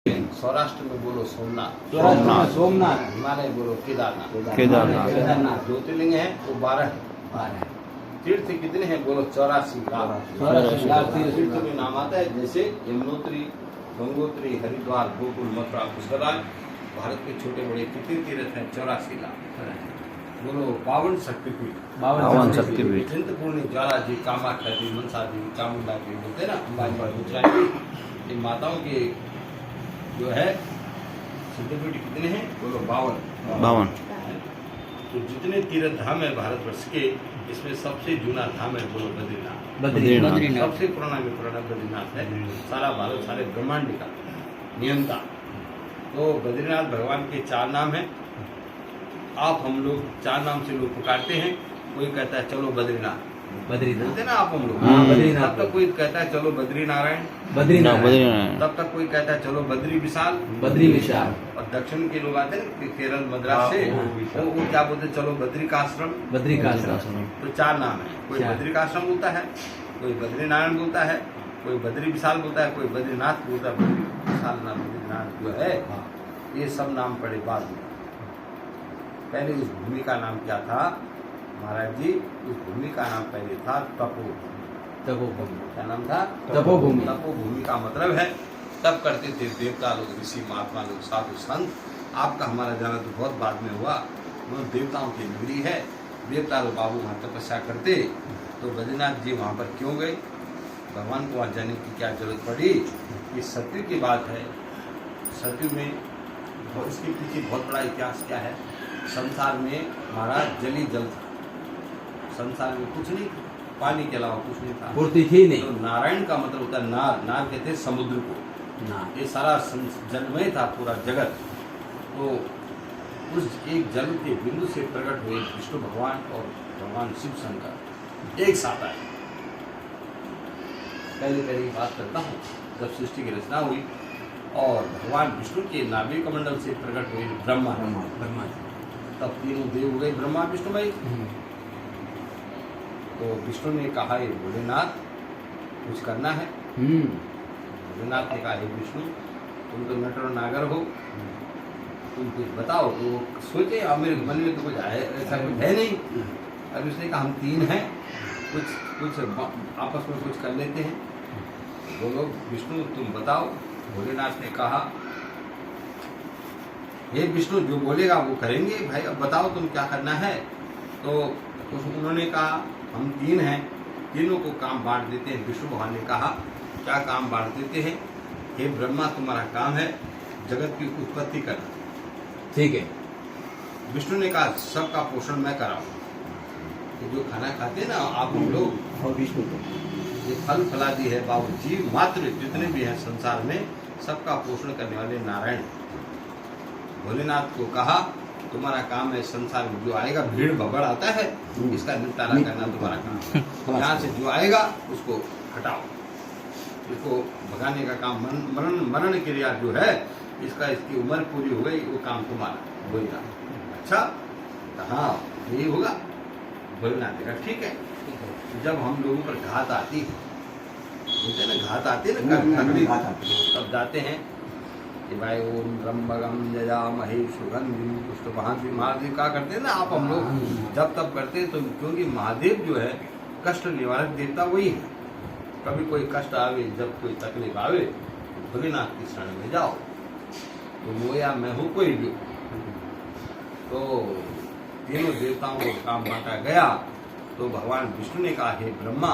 सौराष्ट्र में बोलो सोमनाथ, सोमनाथ, हिमालय बोलो केदारनाथ। केदारनाथ। ज्योतिर्लिंग है वो 12 है। तीर्थ कितने हैं बोलो 84 लाख। तीर्थ में नाम आता है जैसे यमुनोत्री, गंगोत्री, हरिद्वार, गोकुल, मथुरा, पुष्कराज। भारत के छोटे बड़े कितने तीर्थ हैं 84 लाख। बोलो 52 शक्तिपीठ। 52 शक्तिपीठ। चिंतपूर्णी, ज्वाला जी, कामाख्या जी, मनसा जी, चामुंडा जी बोलते हैं ना, अंबाजी, गुजरात की माताओं के जो है शक्तिपीठ कितने हैं बोलो 52। तो जितने तीर्थ धाम है भारतवर्ष के, इसमें सबसे जूना धाम है बोलो बद्रीनाथ। सबसे पुराना में पुराना बद्रीनाथ है। सारा भारत, सारे ब्रह्मांड का नियंता। तो बद्रीनाथ भगवान के 4 नाम हैं। आप हम लोग 4 नाम से लोग पुकारते हैं। कोई कहता है चलो बद्रीनाथ बोलते ना आप हम लोग। बद्रीनाथ। तब तक कोई कहता है चलो बद्री नारायण। तब तक कोई कहता है चलो बद्री विशाल। और दक्षिण के लोग आते हैं केरल, मद्रास से, वो क्या बोलते हैं चलो बद्रिकाश्रम। तो 4 नाम है। कोई बद्रिकाश्रम बोलता है, कोई बद्री नारायण बोलता है, कोई बद्री विशाल बोलता है, कोई बद्रीनाथ बोलता है। बद्री विशाल नाम बद्रीनाथ जो है, ये सब नाम पड़े बाद में। पहले उस भूमि का नाम क्या था महाराज जी? उस भूमि का नाम पहले था तपोभूमि। क्या नाम था? तपोभूमि। तपोभूमि का मतलब है तब करते थे देवता लोग, ऋषि महात्मा लोग, साधु संत। आपका हमारा जाना तो बहुत बाद में हुआ। वो देवताओं की नगरी है। देवता लोग बाबू वहाँ तपस्या करते। तो बद्रीनाथ जी वहाँ पर क्यों गए? भगवान को वहाँ जाने की क्या जरूरत पड़ी? ये सत्यु की बात है। सत्यु में इसके पीछे बहुत बड़ा इतिहास क्या है? संसार में महाराज जल ही जल था। संसार में कुछ नहीं, पानी के अलावा कुछ नहीं था, पूर्ति थी नहीं। तो नारायण का मतलब होता है नार। नार कहते हैं समुद्र को। ये सारा जलमय था पूरा जगत। तो उस एक जल के बिंदु से प्रकट हुए विष्णु भगवान और भगवान शिव शंकर एक साथ आए। पहले बात करता हूँ, जब सृष्टि की रचना हुई और भगवान विष्णु के नाभि कमंडल से प्रकट हुए ब्रह्मा। तब तीनों देव हो गए, ब्रह्मा विष्णु भाई। तो विष्णु ने कहा ये भोलेनाथ कुछ करना है। भोलेनाथ ने कहा हे विष्णु, तुम तो नट और नागर हो, तुम कुछ बताओ। तो सोचे अब मेरे मन में तो कुछ है, ऐसा कुछ है नहीं। अब उसने कहा हम 3 हैं, कुछ आपस में कुछ कर लेते हैं। बोलो विष्णु तुम बताओ। भोलेनाथ ने कहा हे विष्णु, जो बोलेगा वो करेंगे भाई, अब बताओ तुम क्या करना है। तो उन्होंने कहा हम 3 हैं, तीनों को काम बांट देते हैं। विष्णु भगवान ने कहा क्या काम बांट देते हैं? हे ब्रह्मा, तुम्हारा काम है जगत की उत्पत्ति करना। ठीक है। विष्णु ने कहा सबका पोषण मैं कराऊं। तो जो खाना खाते हैं ना आप हम लोग, विष्णु ये फल फलादी है बाबू, जीव मात्र जितने भी हैं संसार में, सबका पोषण करने वाले नारायण। भोलेनाथ को कहा तुम्हारा काम है संसार में जो आएगा, भीड़ भगड़ आता है, इसका निपटारा करना तुम्हारा काम है। यहाँ से जो आएगा उसको हटाओ, इसको भगाने का काम। मरण क्रिया जो है इसका, इसकी उम्र पूरी हो गई, वो काम तुम्हारा। भोलेनाथ अच्छा, हाँ यही होगा। भोलेनाथ ने कहा ठीक है। जब हम लोगों पर घात आती है, बोलते ना घात आती है ना, तब जाते हैं कि भाई ओम त्र्यंबकम यजामहे सुगंधिं पुष्पवाहनम। महादेव का करते हैं ना आप हम लोग, जब तब करते हैं। तो क्योंकि महादेव जो है कष्ट निवारक देवता वही है। कभी कोई कष्ट आवे, जब कोई तकलीफ आवे, भोलेनाथ की शरण में जाओ। तो वो या मैं हूँ कोई भी। तो तीनों देवताओं को काम बांटा गया। तो भगवान विष्णु ने कहा हे ब्रह्मा,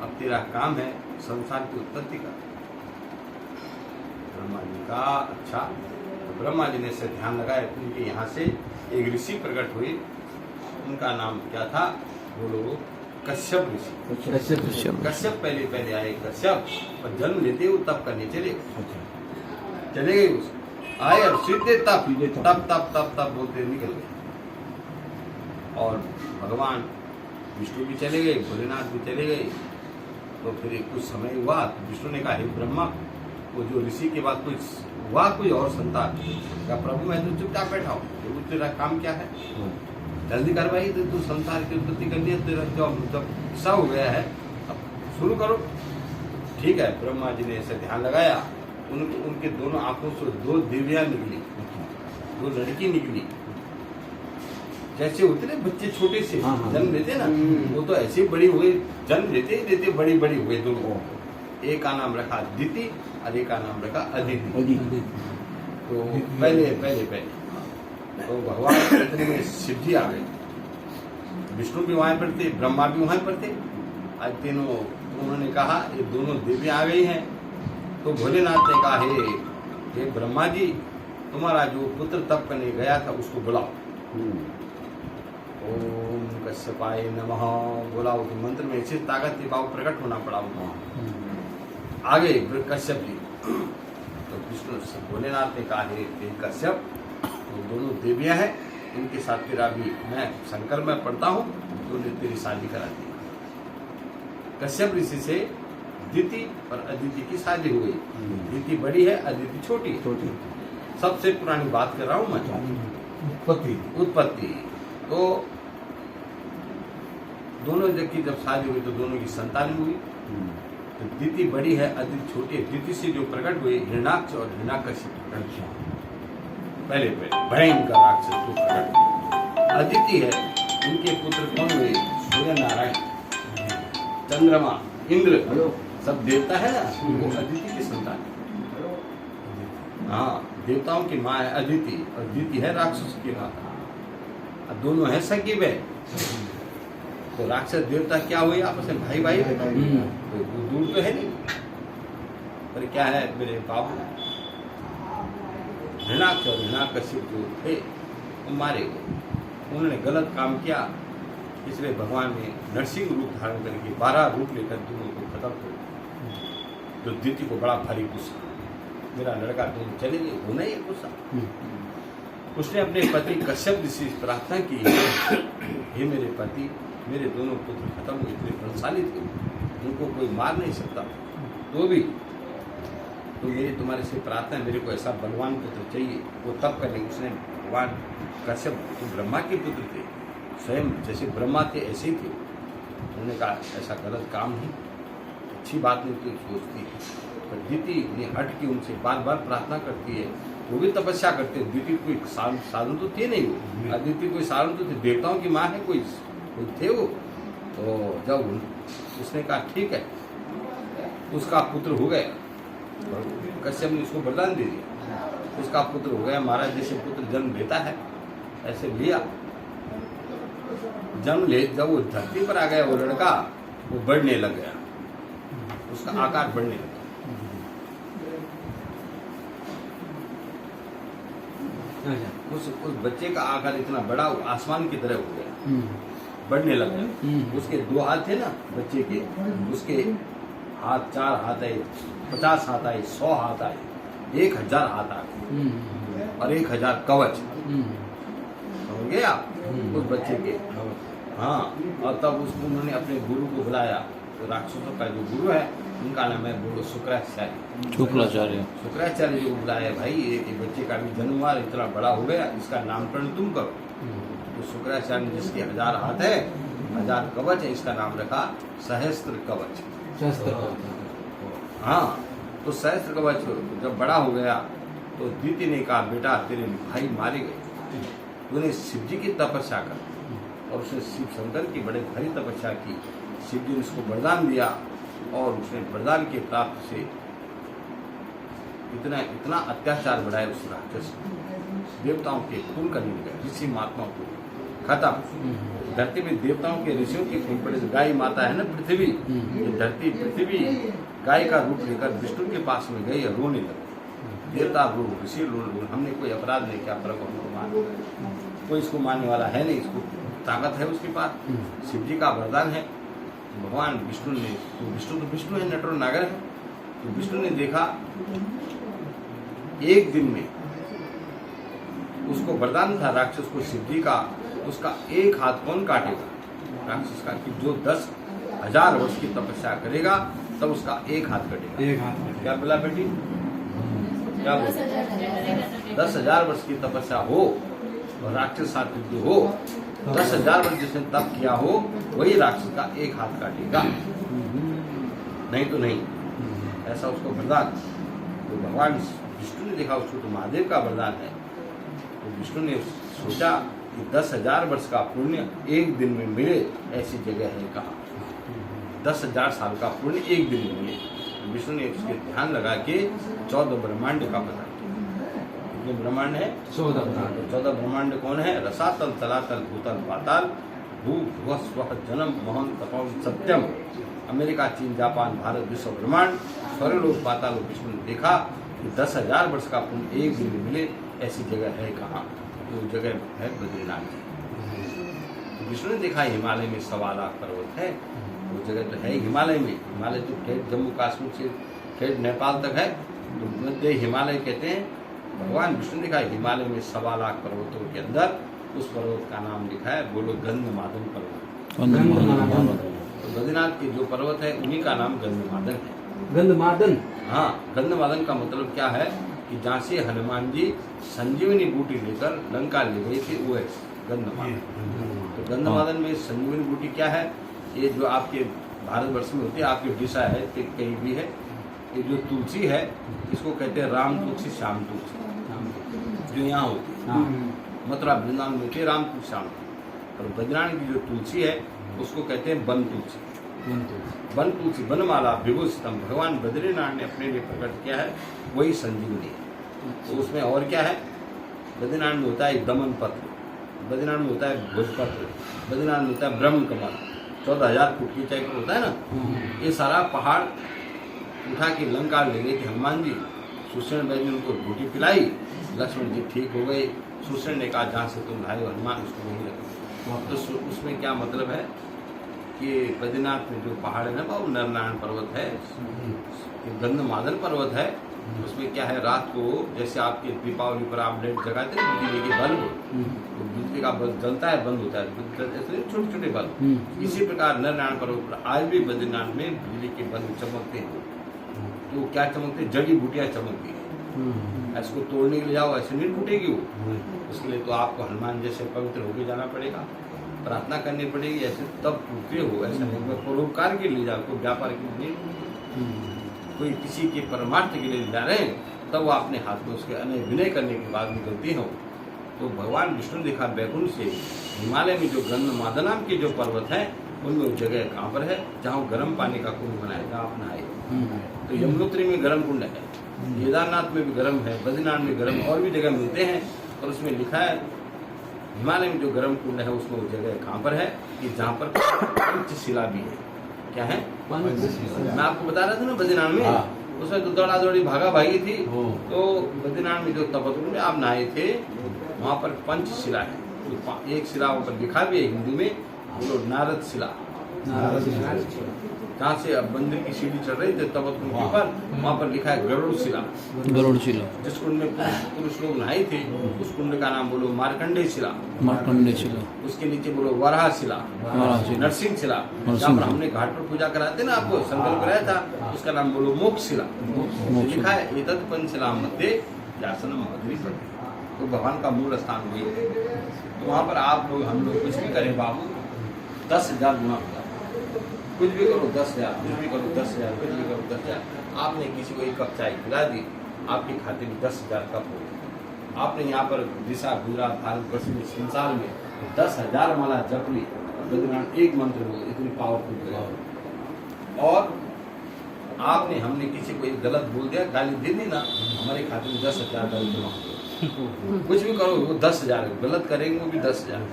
अब तेरा काम है संसार की उत्पत्ति का। ब्रह्मा जी का अच्छा। तो ब्रह्मा जी ने से ध्यान लगाया। उनके यहाँ से एक ऋषि प्रकट हुए, उनका नाम क्या था बोलो? कश्यप ऋषि। कश्यप पहले आए कश्यप, और जन्म लेते वो तप करने चले गए। उस आए और सीधे तप बोलते निकल गए। और भगवान विष्णु भी चले गए, भोलेनाथ भी चले गए। तो फिर कुछ समय हुआ, विष्णु ने कहा हे ब्रह्मा, वो जो ऋषि के बाद कुछ हुआ, कोई और संतान का प्रभु मैं तो चुपचाप बैठा हूँ, तेरा काम क्या है? जल्दी कर भाई, तू संसार की उत्पत्ति कर दी, तेरा जब सब हो गया है अब शुरू करो। ठीक है, ब्रह्मा जी ने ऐसे ध्यान लगाया उनके दोनों आंखों से दो देवियां निकली, दो लड़की निकली। जैसे होते ना बच्चे छोटे से हाँ, हाँ। जन्म लेते ना, वो तो ऐसे बड़ी हुए, जन्म लेते ही लेते बड़ी बड़ी हुए दोनों। एक का नाम रखा दिति और एक का नाम रखा अदिति। तो पहले तो भगवान इतने में शिव जी आ गए, विष्णु भी वहां पर थे, ब्रह्मा भी वहां पर थे। आज तीनों उन्होंने कहा ये दोनों देवियां आ गई हैं। तो भोलेनाथ ने कहा हे ब्रह्मा जी, तुम्हारा जो पुत्र तप करने गया था उसको बुलाओ। ओम कश्यपाय नमः बुलाओ। तो मंत्र में ऐसी ताकत थी, बाबू प्रकट होना पड़ा उनको। आगे कश्यप जी, तो विष्णु भोलेनाथ ने कहा हे कश्यप, तो दोनों देवियां हैं, इनके साथ तेरा भी मैं संकल्प में पढ़ता हूँ, तो तेरी शादी करा दी। कश्यप ऋषि से दिति और अदिति की शादी हुई। दिति बड़ी है, अदिति छोटी है। सबसे पुरानी बात कर रहा हूँ मैं, उत्पत्ति। तो दोनों की जब शादी हुई तो दोनों की संतान हुई। तो दिति बड़ी है, अदिति छोटी है। दिति से जो प्रकट हुए हिरण्याक्ष और हिरण्याकश्यप, पहले भयंकर राक्षस जो प्रकट हुए। अदिति है, उनके पुत्र कौन हुए? सूर्य नारायण, चंद्रमा, इंद्र, सब देवता है ना, वो अदिति की संतान है। हाँ, देवताओं की माँ है अदिति, और दिति है राक्षस की माता। दोनों है सगी बहन। तो राक्षस देवता क्या हुए? आपस में भाई भाई, कोई दूर तो है नहीं, पर क्या है मेरे बाबू हिरण्याक्ष और हिरण्याकश्यप जो थे वो मारे गए। उन्होंने गलत काम किया, इसलिए भगवान ने नरसिंह रूप धारण करके 12 रूप लेकर दोनों को खत्म कर दिया। तो दिति को बड़ा भारी गुस्सा, मेरा लड़का दोनों चले गए, होना ही गुस्सा। उसने अपने पति कश्यप ऋषि से प्रार्थना की, हे मेरे पति, मेरे दोनों पुत्र खत्म हुए, इतने बलशाली थे, उनको कोई मार नहीं सकता, तो भी तो मेरी तुम्हारे से प्रार्थना है, मेरे को ऐसा बलवान पुत्र चाहिए। वो तब करने उसने भगवान कश्यप तो ब्रह्मा के पुत्र थे, स्वयं जैसे ब्रह्मा थे ऐसे ही थे। उन्होंने कहा ऐसा गलत काम नहीं, अच्छी बात नहीं तो सोचती। पर दिति ने हट के उनसे बार बार प्रार्थना करती है, वो भी तपस्या करते हैं। दिति कोई साधन तो थे नहीं, वो अदिति कोई साधन तो थे, देवताओं की माँ है, कोई थे वो। तो जब उसने कहा ठीक है, उसका पुत्र हो गया, कश्यप ने उसको वरदान दे दिया, उसका पुत्र हो गया। महाराज जैसे पुत्र जन्म लेता है ऐसे लिया, जन्म ले, जब वो धरती पर आ गया वो लड़का, वो बढ़ने लग गया, उसका आकार बढ़ने लगा। उस बच्चे का आकार इतना बड़ा, वो आसमान की तरह हो गया, बढ़ने लग गया। उसके 2 हाथ थे ना बच्चे के, उसके हाथ 4 हाथ आए, 50 हाथ आए, 100 हाथ आए, 1000 हाथ आए, और 1000 कवच। समझ गए आप उस बच्चे के? हाँ। और तब उसको उन्होंने अपने गुरु को बुलाया, तो राक्षसों का जो गुरु है उनका नाम है बोलो शुक्राचार्य। शुक्राचार्य जो बुलाया, भाई ये बच्चे का भी जन्म हुआ, इतना बड़ा हो गया, इसका नामकरण तुम करो। तो शुक्राचार्य ने, जिसके 1000 हाथ है, 1000 कवच है, इसका नाम रखा सहस्त्र कवच। हाँ, तो सहस्त्र कवच जब बड़ा हो गया तो दिति ने कहा बेटा तेरे भाई मारे गए, तूने शिव जी की तपस्या कर। और उसने शिव शंकर की बड़े भारी तपस्या की, शिव जी ने उसको वरदान दिया, और उसने वरदान के प्राप्त से इतना अत्याचार बढ़ाया उस राक्षस, देवताओं के खून करने लगा, ऋषि महात्माओं को खत्म। धरती में देवताओं के ऋषियों की खून पड़े, गाय माता है ना पृथ्वी, ये धरती पृथ्वी गाय का रूप लेकर विष्णु के पास में गई और रोने लगे। देवता रो, ऋषि रो, हमने कोई अपराध नहीं किया, पर कोई इसको मानने वाला है नहीं, इसको ताकत है उसके पास, शिव जी का वरदान है। भगवान विष्णु ने, तो विष्णु है, नटवर नागर है, तो विष्णु ने देखा एक दिन में उसको वरदान था राक्षस को शिव जी का, उसका एक हाथ कौन काटेगा राक्षस का, कि जो 10,000 वर्ष की तपस्या करेगा तब उसका एक हाथ कटेगा। एक हाथ क्या बोला बेटी? क्या बोला? 10,000 वर्ष की तपस्या हो और राक्षस साथ युद्ध हो, 10,000 वर्ष जिसने तप किया हो वही राक्षस का एक हाथ काटेगा, नहीं तो नहीं। ऐसा उसको वरदान। तो भगवान विष्णु ने देखा उसको तो महादेव का वरदान है, तो विष्णु ने सोचा कि 10,000 वर्ष का पुण्य एक दिन में मिले ऐसी जगह है कहाँ। 10,000 साल का पुण्य एक दिन में मिले। विष्णु ने उसके ध्यान लगा के 14 ब्रह्मांड का पता किया। कितने ब्रह्मांड है? 14 ब्रह्मांड कौन है? रसातल, तलातल, भूतल, पाताल, भू, भुव, स्वः, जन्म, मोहन, तपम, सत्यम। अमेरिका, चीन, जापान, भारत, विश्व ब्रह्मांड, स्वर्गलोक, पाताल। विष्णु ने देखा कि 10,000 वर्ष का पुण्य एक दिन में मिले ऐसी जगह है कहाँ। तो जगह है बद्रीनाथ जी। विष्णु ने देखा हिमालय में 1.25 लाख पर्वत है, वो जगह तो है हिमालय में। हिमालय तो ठेठ जम्मू कश्मीर से ठेठ नेपाल तक है, तो मध्य हिमालय कहते हैं। भगवान विष्णु ने देखा हिमालय में 1.25 लाख पर्वतों के अंदर उस पर्वत का नाम लिखा है, बोलो गंधमादन पर्वत। तो बद्रीनाथ के जो पर्वत है उन्हीं का नाम गंधमादन है। गंधमादन? हाँ, गंधमादन का मतलब क्या है कि जहाँ से हनुमान जी संजीवनी बूटी लेकर लंका ले गए थे, वो है गंधमादन। तो गंधमादन में संजीवनी बूटी क्या है? ये जो आपके भारतवर्ष में होती है, आपकी उड़ीसा है, कहीं भी है, ये जो तुलसी है इसको कहते हैं राम तुलसी, श्याम तुलसी, जो यहाँ होती है। मथुरा वृंदावन में होती है राम तुलसी, श्याम तुलसी। और बद्रीनाथ की जो तुलसी है उसको कहते हैं वन तुलसी। वन तुलसी, वनमाला विभूषितम। भगवान बद्रीनाथ ने अपने लिए प्रकट किया है, वही संजीवनी है। तो उसमें और क्या है? बद्रीनाथ में होता है दमन पत्र, बद्रीनाथ में होता है भोजपत्र, बद्रीनाथ में होता है ब्रह्म कमल, 14,000 फुट की ऊंचाई पर होता है ना। ये सारा पहाड़ उठा के लंका ले गए थे हनुमान जी। सुषेण बैल ने उनको रोटी पिलाई, लक्ष्मण जी ठीक हो गए। सुषेण ने कहा जहाँ से तुम लाए हो हनुमान उसको वहीं रखो। तो उसमें क्या मतलब है कि बद्रीनाथ में जो पहाड़ है ना वो नरनारायण पर्वत है, गंधमादन पर्वत है। उसमें क्या है, रात को जैसे आपके दीपावली पर आप लाइट जगाते हैं बिजली के बल्ब, तो बिजली का बल्ब जलता है बंद होता है, छोटे छोटे बल्ब। इसी प्रकार नरनारायण पर्वत पर आज भी बद्रीनाथ में बिजली के बल्ब चमकते हैं। तो क्या चमकते? जड़ी बूटियाँ चमकती है। इसको तोड़ने के लिए जाओ ऐसे नहीं टूटेगी वो। उसके लिए तो आपको हनुमान जैसे पवित्र होकर जाना पड़ेगा, प्रार्थना करनी पड़ेगी, ऐसे तब टूटते हो। ऐसा नहीं परोपकार के लिए जाओ, कोई व्यापार के लिए, कोई किसी के परमार्थ के लिए जा रहे हैं, तब वो अपने हाथ में उसके अन्य विनय करने के बाद निकलती हो। तो भगवान विष्णु देखा बैकुंठ से हिमालय में जो गंधमादन नाम के जो पर्वत है उनमें वो जगह कहाँ पर है जहाँ गर्म पानी का कुंड बनाया, जहाँ आप नहाए। तो यमुनोत्री में गर्म कुंड है, केदारनाथ में भी गर्म है, बद्रीनाथ में गर्म, और भी जगह मिलते हैं। और उसमें लिखा है हिमालय में जो गर्म कुंड है उसमें वो जगह कहाँ पर है कि जहाँ पर पंचशिला भी है। क्या है? मैं आपको बता रहा था ना बद्रीनाथ में, उसमें तो दौड़ा दौड़ी भागा भागी थी। तो बद्रीनाथ में जो तपस्या में आप नहाए थे वहाँ पर पंचशिला है। तो एक शिला पर लिखा भी है हिंदी में, बोलो नारद शिला। जहाँ से अब मंदिर की सीढ़ी चढ़ रही थे तब के ऊपर वहाँ पर लिखा है गरुड़ शिला। गरुड़ शिला, जिस कुंड में पुरुष लोग नहाए थे उस कुंड का नाम बोलो मार्कंडेय शिला। मार्कंडेय शिला। उसके नीचे बोलो वराह शिला, नरसिंह शिला। जहाँ पर हमने घाट पर पूजा कराते ना, आपको संकल्प कराया था, उसका नाम बोलो मोक्ष शिला। लिखा है एतत् पंचशिला मध्य व्यासनम बद्री। तो भगवान का मूल स्थान हुई। तो वहाँ पर आप लोग हम लोग कुछ भी करें बाबू 10,000 गुना होगा। कुछ भी करो 10,000, कुछ भी करो 10,000, कुछ भी करो 10,000। आपने किसी को एक कप चाय पिला दी, आपके खाते में 10,000 कप हो गए। आपने यहाँ पर दिशा गुजरात भारतवर्ष में संसार में 10,000 माला जप ली, बद्रीनाथ एक मंत्र हो, इतनी पावरफुल है। और आपने हमने किसी को एक गलत बोल दिया, गाली दे दी ना, हमारे खाते में 10,000 गलत जमा हो। कुछ भी करो वो 10,000, गलत करेंगे वो भी 10,000।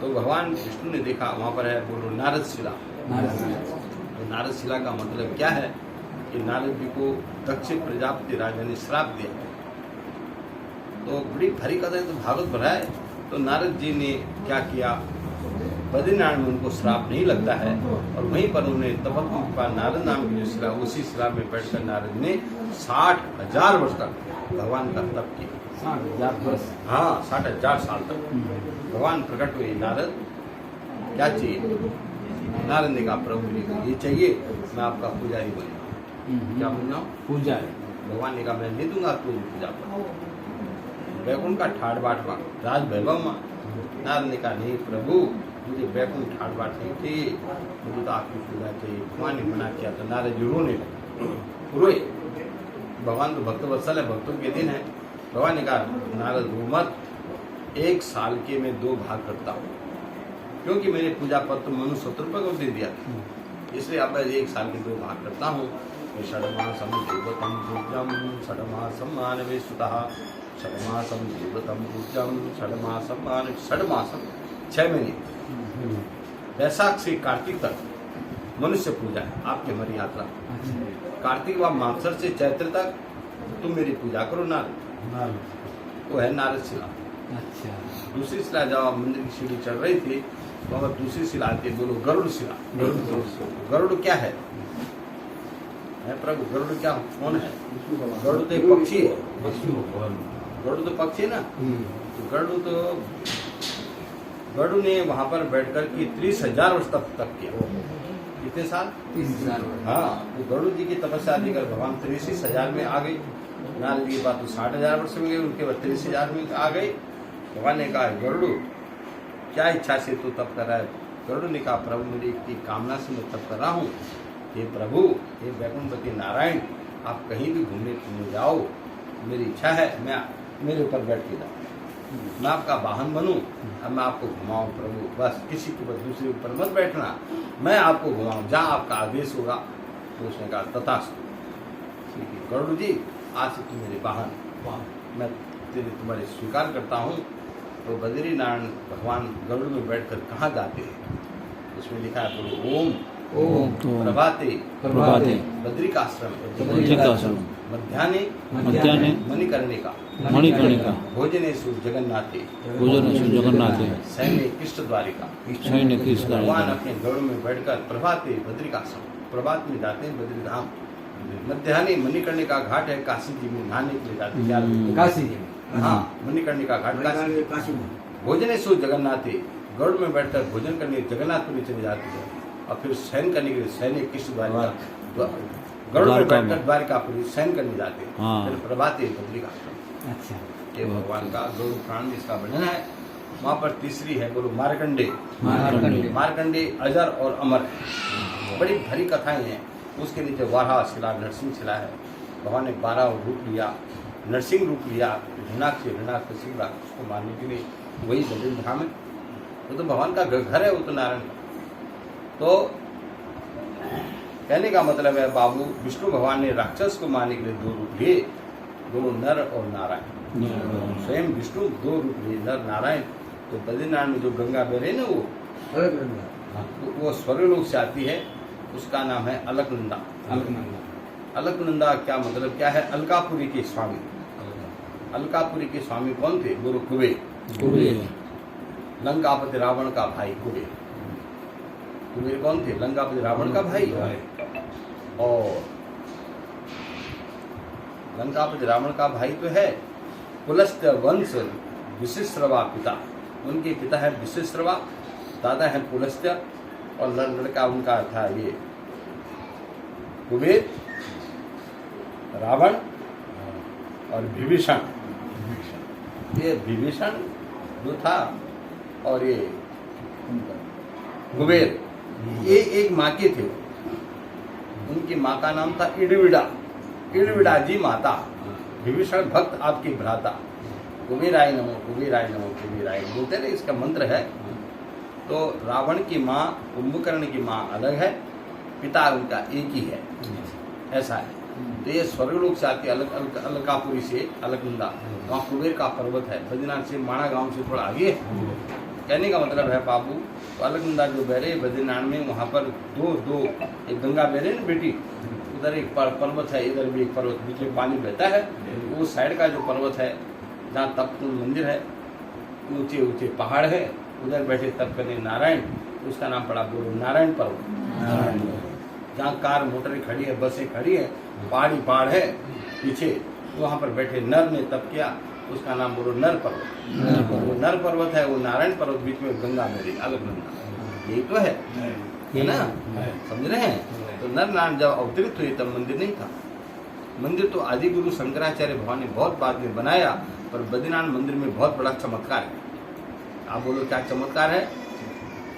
तो भगवान विष्णु ने देखा वहाँ पर है बोलो नारद शिला। तो नारद शिला का मतलब क्या है कि नारद जी को दक्ष प्रजापति राजा ने श्राप दिया। तो बड़ी भारी कथा है, तो भागवत भरा है। तो नारद जी ने क्या किया, बद्रीनाथ में उनको श्राप नहीं लगता है और वहीं पर उन्होंने तपस्या नारद नाम की जो शिला, उसी शिला में बैठकर नारद ने 60,000 वर्ष तक भगवान का तप किया। 60,000 वर्ष? हाँ, 60,000 साल तक भगवान प्रकट हुए। नारद क्या चाहिए? नारद ने कहा प्रभु जी को ये चाहिए, मैं आपका पुजारी बन जाऊँ। क्या बन जाऊँ? पुजारी। भगवान ने कहा मैं नहीं दूंगा आपको पूजा पर। बैकुंठ का ठाट बाट राज वैभव माँ। नारद ने कहा नहीं प्रभु, मुझे बैकुंठ ठाट बाट नहीं चाहिए, मुझे तो आपकी पूजा चाहिए। भगवान ने मना किया तो नारद जी रोने लगे, रोए। भगवान तो भक्त वत्सल है, भक्तों के दिन है। भगवान ने कहा नारद रो मत, 1 साल के मैं 2 भाग करता हूँ, क्योंकि मैंने पूजा पत्र मनुष्य रुपये को दे दिया था, इसलिए अब मैं 1 साल के 2 भाग करता हूँ। षड्मासम देवतम पूज्यम षड्मासम मानवे सुतः षड्मासम देवतम पूज्यम षड्मासम 6 महीने वैशाख से कार्तिक तक मनुष्य पूजा है आपके हमारी यात्रा। कार्तिक व मागसर से चैत्र तक तुम मेरी पूजा करो नारद, वो है नारद शिला। अच्छा। दूसरी शिला जब आप मंदिर की सीढ़ी चढ़ रही थी तो वह दूसरी शिला आती है, बोलो गरुड़ शिला। गरुड़ क्या है प्रभु? गरुड़ क्या कौन है? गरुड़ तो एक पक्षी है, गरुड़ तो पक्षी है ना। तो गरुड़ ने वहां पर बैठकर के 30,000 वर्ष तक किया। कितने साल? 30,000। हाँ, तो गरुड़ जी की तपस्या देखकर भगवान 33,000 में आ गए। नारद जी की बात तो 60,000 वर्ष में गए, उनके बाद 33,000 में आ गए। भगवान ने कहा गरुड़ क्या इच्छा से तू तप कर रहा है? गरुड़ ने कहा प्रभु मेरी एक कामना से मैं तप कर रहा हूँ। हे प्रभु, हे वैकुंठपति नारायण, आप कहीं भी घूमने फिरने जाओ, मेरी इच्छा है मैं मेरे ऊपर बैठ के जाऊँ, मैं आपका वाहन बनूं, अब मैं आपको घुमाऊं प्रभु, बस किसी के ऊपर दूसरे ऊपर मत बैठना, मैं आपको घुमाऊं, जहाँ आपका आदेश होगा। तो उसने कहा तथास्तु। गरुड़ जी आज से तुम मेरे वाहन, मैं तुम्हारे स्वीकार करता हूँ। तो बद्री नारायण भगवान गरुड़ में बैठकर कहाँ जाते हैं? उसमें लिखा है बोलो ओम ओम प्रभाते प्रभाते बद्रिकाश्रम बद्रिकाश्रम मध्याह्ने मध्याह्ने मणिकर्णिका मणिकर्णिका भोजनेषु जगन्नाथे भोजनेषु जगन्नाथे सैन्य कृष्ण द्वारिका। सैन्य कृष्ण भगवान अपने गरुड़ में बैठकर प्रभाते बद्रिकाश्रम, प्रभात में जाते हैं बद्री धाम। मध्याह्ने मणिकर्णिका घाट है, काशी जी में नहाने के लिए जाते हैं। काशी। हाँ, मणिकर्णिका घाट काशी। भोजनेषु जगन्नाथे, गरुड़ में बैठकर भोजन करने जगन्नाथपुरी चले जाते हैं। और फिर शयन करने के लिए सैन्य कृष्ण द्वारिका, गरुड़ में बैठकर द्वारिकापुरी शयन करने जाते हैं। हाँ। फिर प्रभाते बद्रिकाश्रम। अच्छा। ये भगवान का गरुड़ पुराण में इसका वर्णन है। वहाँ पर तीसरी है बोलो मार्कंडे। मार्कंडे अजर और अमर है, बड़ी भरी कथाएं हैं। उसके नीचे वाराह शिला, नरसिंह शिला है। भगवान ने 12 रूप लिया, नरसिंह रूप लिया, हिरणाक्ष शिला उसको मारने के लिए, वही बद्री धाम है। वो तो भगवान का घर है, वो तो नारायण का। तो कहने का मतलब है बाबू, विष्णु भगवान ने राक्षस को मारने के लिए 2 रूप लिए, दोनों नर और नारायण। स्वयं विष्णु 2 रूप लिए, नर नारायण। तो बद्रीनारायण में जो गंगा बह रही है ना, वो स्वर्गलोक से आती है, उसका नाम है अलकनंदा। अलकनंदा क्या मतलब क्या है? अलकापुरी के स्वामी। अलकापुरी के स्वामी कौन थे? गुरु कुबेर, लंकापति रावण का भाई कुबेर। कुबेर कौन थे? लंकापति रावण का भाई। और लंकापति रावण का भाई तो है पुलस्त्य वंश विशिश्रवा पिता। उनके पिता है विशिश्रवा, दादा है पुलस्त्य, और लड़का उनका था ये कुबेर, रावण और विभीषण। ये विभीषण जो था और ये कुबेर, ये एक माँ के थे। उनकी माँ का नाम था इडविडा, इडविडा जी माता। विभीषण भक्त आपके भ्राता, कुबेराय नमो, कुबेराय नमो, कुबेराय नमो बोलते ना, इसका मंत्र है। तो रावण की माँ, कुंभकर्ण की माँ अलग है, पिता उनका एक ही है, ऐसा है। तो ये स्वर्गलोक से आती है, अलकापुरी से अलकनंदा, वहाँ कुबेर का पर्वत है। बद्रीनाथ से माणा गांव से थोड़ा आगे है। कहने का मतलब है बाबू, तो अलकनंदा जो बह रहे बद्रीनाथ में, वहाँ पर दो एक गंगा बह रही है ना बेटी, उधर एक पर्वत है, इधर भी एक पर्वत, बीच में पानी बहता है। वो साइड का जो पर्वत है, जहाँ तप मंदिर है, ऊंचे ऊंचे पहाड़ है, उधर बैठे तप करने नारायण, उसका नाम पड़ा बोलो नारायण पर्वत। जहाँ कार मोटरें खड़ी है, बसें खड़ी है, पहाड़ है पीछे, वहाँ पर बैठे नर ने तप किया, उसका नाम बोलो नर पर्वत। वो नर पर्वत है, वो नारायण पर्वत, बीच में गंगा मेरी अलकनंदा, यही तो है ना, समझ रहे हैं। तो नर नारायण जब अवतरित हुए तब मंदिर नहीं था। मंदिर तो आदि गुरु शंकराचार्य भगवान ने बहुत बाद में बनाया, पर बद्रीनाथ मंदिर में बहुत बड़ा चमत्कार है। आप बोलो क्या चमत्कार है?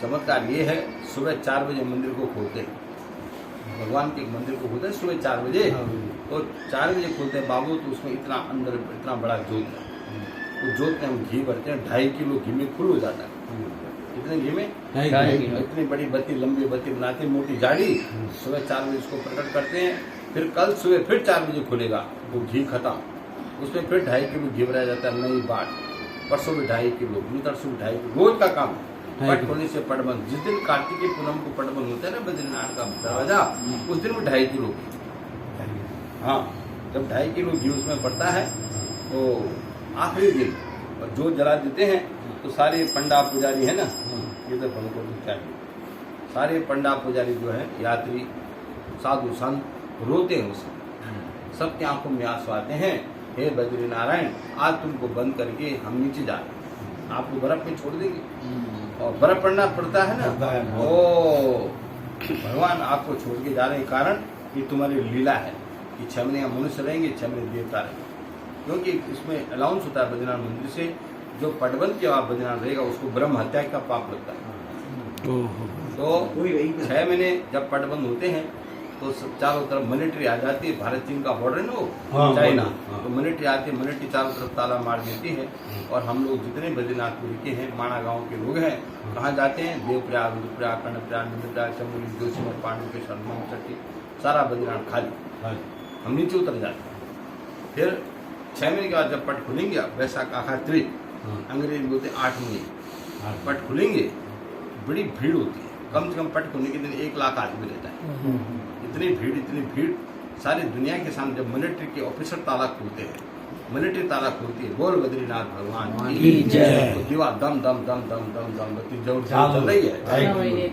चमत्कार ये है, सुबह 4 बजे मंदिर को खोलते हैं, भगवान के मंदिर को खोलते हैं सुबह 4 बजे। तो 4 बजे खोलते हैं बाबू, तो उसमें इतना अंदर इतना बड़ा जोत है, उस जोत में हम घी भरते हैं, 2.5 किलो घी में फुल हो जाता है। इतने घी में 2.5 किलो, इतनी बड़ी बत्ती, लंबी बत्ती बनाते हैं, मोटी जाड़ी, सुबह 4 बजे उसको प्रकट करते हैं। फिर कल सुबह फिर 4 बजे खुलेगा, वो घी खत्म, उसमें फिर 2.5 किलो घी भराया जाता है, नई बाट। परसों भी 2.5 किलो, परसों भी 2.5 किलो, रोज का काम। पट खोलने से पट बंद, जिस दिन कार्तिक पूनम को पट बंद होता है ना बद्रीनाथ का दरवाजा, उस दिन में 2.5 किलो घी। हाँ, जब 2.5 किलो घी उसमें पड़ता है तो आखिरी दिन जोत जला देते हैं, तो सारे पंडा पुजारी है ना, ये तो हमको चाहिए, सारे पंडा पुजारी जो है, यात्री साधु संत रोते हैं उसे, सबकी आंखों में आंसू आते हैं, हे बद्री नारायण, आज तुमको बंद करके हम नीचे जा रहे हैं, आपको बर्फ में छोड़ देंगे। और बर्फ पड़ना पड़ता है ना, ओ भगवान आपको छोड़ के जा रहे हैं, कारण ये तुम्हारी लीला है कि 6 महीने मनुष्य रहेंगे, 6 महीने देवता रहेंगे, क्योंकि इसमें अलाउंस होता है बद्रीनाथ मंदिर से, जो पटबंद के बाद बद्रीनाथ रहेगा उसको ब्रह्म हत्या का पाप लगता है। तो 6 महीने जब पटबंद होते हैं तो चारों तरफ मिलिट्री आ जाती है, भारत चीन का बॉर्डर है ना वो, चाइना, तो मिलिट्री आती है, मिलिट्री चारों तरफ ताला मार देती है। और हम लोग जितने बद्रीनाथपुरी के हैं, माणा गांव के लोग हैं, कहाँ जाते हैं, देवप्रयाग, रुद्रप्रयाग, कर्णप्रयाग, नंदप्रयाग, चमोली, जोशीमठ, पांडुकेश्वर, चट्टी, सारा बद्रीनाथ खाली, हम नीचे उतर जाते हैं। फिर 6 महीने के बाद जब पट खुलेंगे, वैशाख आखा त्रिक, अंग्रेजी बोलते 8 महीने पट खुलेंगे, बड़ी भीड़ होती है, कम से कम पट खुलने के दिन 1 लाख आदमी रहता है, इतनी भीड़, सारी दुनिया के सामने। जब मिलिट्री के ऑफिसर ताला खोलते हैं, मिलिट्री ताला खोलती है, बोल बद्रीनाथ भगवान की जय, तो दीवा दम दम दम दम दम दम बत्ती जोर चल रही है,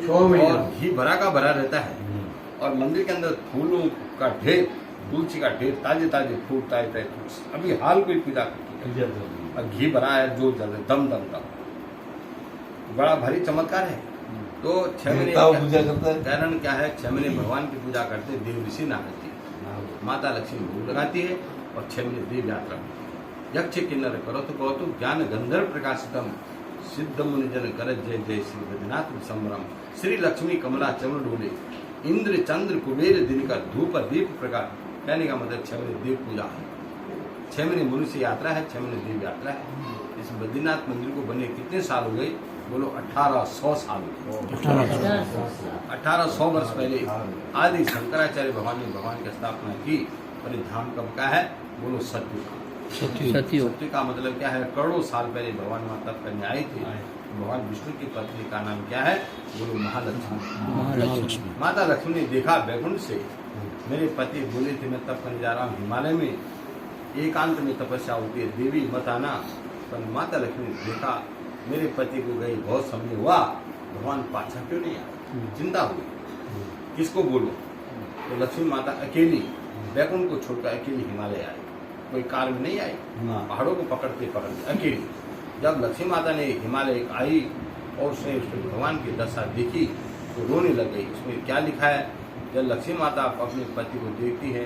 और घी भरा का भरा रहता है, और मंदिर के अंदर फूलों का ढेर, तुलसी का ढेर, ताजे ताजे फूल, ताजे फूल, अभी हाल कोई पूजा करती है, और घी भरा है, जो जल रहे दम दम दम, बड़ा भारी चमत्कार है। तो 6 महीने पूजा करता है, कारण क्या है, 6 महीने भगवान की पूजा करते हैं, देव ऋषि नारद जी, माता लक्ष्मी भोग लगाती है, और 6 महीने देव यात्रा, यक्ष किन्नर करो तो कहो तो ज्ञान गंधर्व प्रकाशितम, सिद्ध मुनिजन कर जय जय श्री बद्रीनाथ संभ्रम, श्री लक्ष्मी कमला चमन डोले, इंद्र चंद्र कुबेर दिन का धूप दीप प्रकाश। कहने का मतलब 6 महीने देव पूजा है, 6 महीने मनुष्य यात्रा है, 6 महीने देव यात्रा है। इस बद्रीनाथ मंदिर को बने कितने साल हो गए, बोलो 1800 साल हो गए। 1800 वर्ष पहले आदि शंकराचार्य भगवान ने भगवान की स्थापना की, और ये धाम कब का है, बोलो सत्य का मतलब क्या है, करोड़ों साल पहले भगवान माता करने आई थी। भगवान विष्णु की पत्नी का नाम क्या है, बोलो महालक्ष्मी। माता लक्ष्मी ने देखा बैकुंठ से, मेरे पति बोले थे मैं तप करने जा रहा हूँ हिमालय में, एकांत में तपस्या होती है, देवी मत आना। पर माता लक्ष्मी ने देखा मेरे पति को गई बहुत समय हुआ, भगवान पाछा क्यों नहीं आया, चिंता हुई, किसको बोलो। तो लक्ष्मी माता अकेली बैकुंठ को छोड़कर अकेली हिमालय आई, कोई कार में नहीं आई, पहाड़ों को पकड़ते अकेली। जब लक्ष्मी माता ने हिमालय आई और उसने भगवान की दशा देखी तो रोने लग गई। उसमें क्या लिखा है, जब लक्ष्मी माता अपने पति को देखती है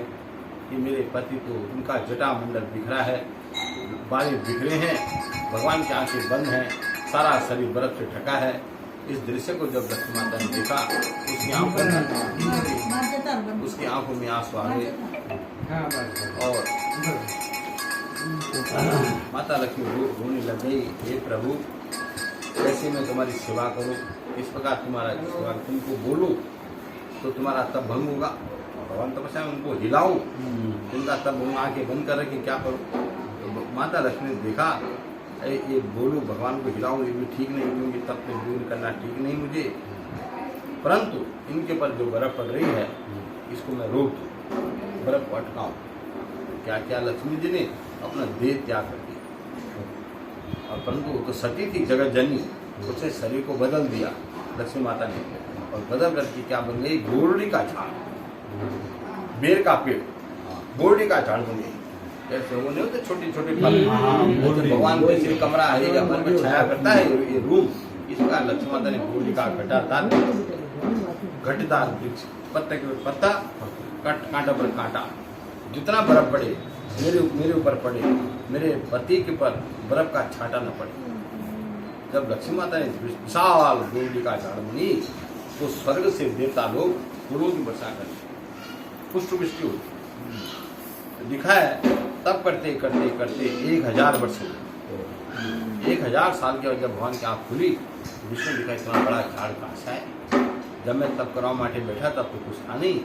कि मेरे पति तो उनका जटा मंडल बिखरा है, बाल बिखरे हैं, भगवान की आंखें बंद हैं, सारा शरीर बर्फ से ढका है। इस दृश्य को जब लक्ष्मी माता ने देखा, उसकी आंखों में आंसू आ गए, और माता लक्ष्मी रोने लग गई, हे प्रभु कैसे मैं तुम्हारी सेवा करूं, इस प्रकार तुम्हारा सेवा तुमको बोलूं तो तुम्हारा तब भंग होगा। भगवान तपस्या में उनको हिलाऊं, उनका तब भंग, आंखें बंद कर रखी, क्या करूं। तो माता लक्ष्मी ने देखा ये बोलूं भगवान को हिलाऊं, ये भी ठीक नहीं, क्योंकि तब पे दूर करना ठीक नहीं मुझे, परंतु इनके पर जो बर्फ पड़ रही है इसको मैं रोक दूं, बर्फ को अटकाऊं। क्या क्या लक्ष्मी जी ने अपना देह त्याग कर दिया, और परंतु वो तो सती थी जगत जननी, उसने शरीर को बदल दिया लक्ष्मी माता ने, और बदल करके क्या बन गई, बोरडी का झाड़, बेर का पेड़, बोरडी का झाड़ बन गई। जैसे वो नहीं होते छोटे छोटे फल, भगवान के श्री कमरा है या मन में छाया करता है ये रूम, इस प्रकार लक्ष्मी माता ने बोरडी का घटदार वृक्ष, पत्ते के पत्ता, कांटा पर कांटा, जितना बर्फ पड़े मेरे ऊपर पड़े, मेरे पति के पर बर्फ का छाटा न पड़े। जब लक्ष्मी माता ने विशाल बोरडी का झाड़ बनी तो स्वर्ग से देवता लोग फूलों की वर्षा करते, पुष्प वृष्टि होती, लिखा है तब करते करते करते 1000 वर्ष हो गए। 1000 साल के बाद जब भगवान की आँख खुली, विष्णु दिखा इतना बड़ा झाड़ कहाँ से है। जब मैं तब कराव माटे बैठा तब तो कुछ था नहीं,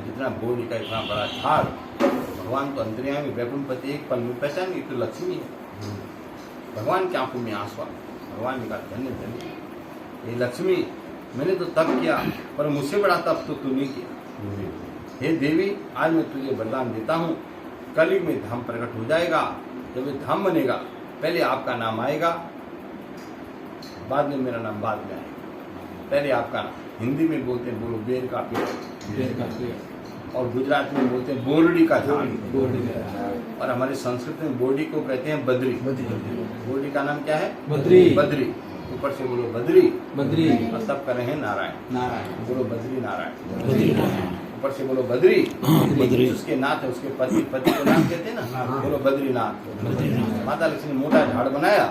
इतना बोल का इतना बड़ा झाड़। भगवान तो अंतर्यामी वैकुंठपति एक पल में पहचान, तो लक्ष्मी है। भगवान की आंखों में आंसू आ, भगवान ने कहा धन्य धन्य ये लक्ष्मी, मैंने तो तप किया पर मुझसे बड़ा तप तो तूने किया। हे देवी, आज मैं तुझे वरदान देता हूँ, कलयुग में धाम प्रकट हो जाएगा। जब ये धाम बनेगा पहले आपका नाम आएगा, बाद में मेरा नाम बाद में आएगा। पहले आपका नाम, हिंदी में बोलते हैं बोलो बेर का पेड़, और गुजरात में बोलते हैं बोरडी का झाड़, और हमारे संस्कृत में बोरडी को कहते हैं बद्री। बोरडी का नाम क्या है? बद्री। बद्री। ऊपर से बोलो बद्री, बद्री, और सब कर रहे हैं नारायण, नारायण, बोलो बद्री नारायण। बद्री, ऊपर से बोलो बद्री, बद्री। उसके नाथ है, उसके पति को नाम कहते हैं ना, बोलो बद्रीनाथ। बद्रीनाथ। माता लक्ष्मी ने मोटा झाड़ बनाया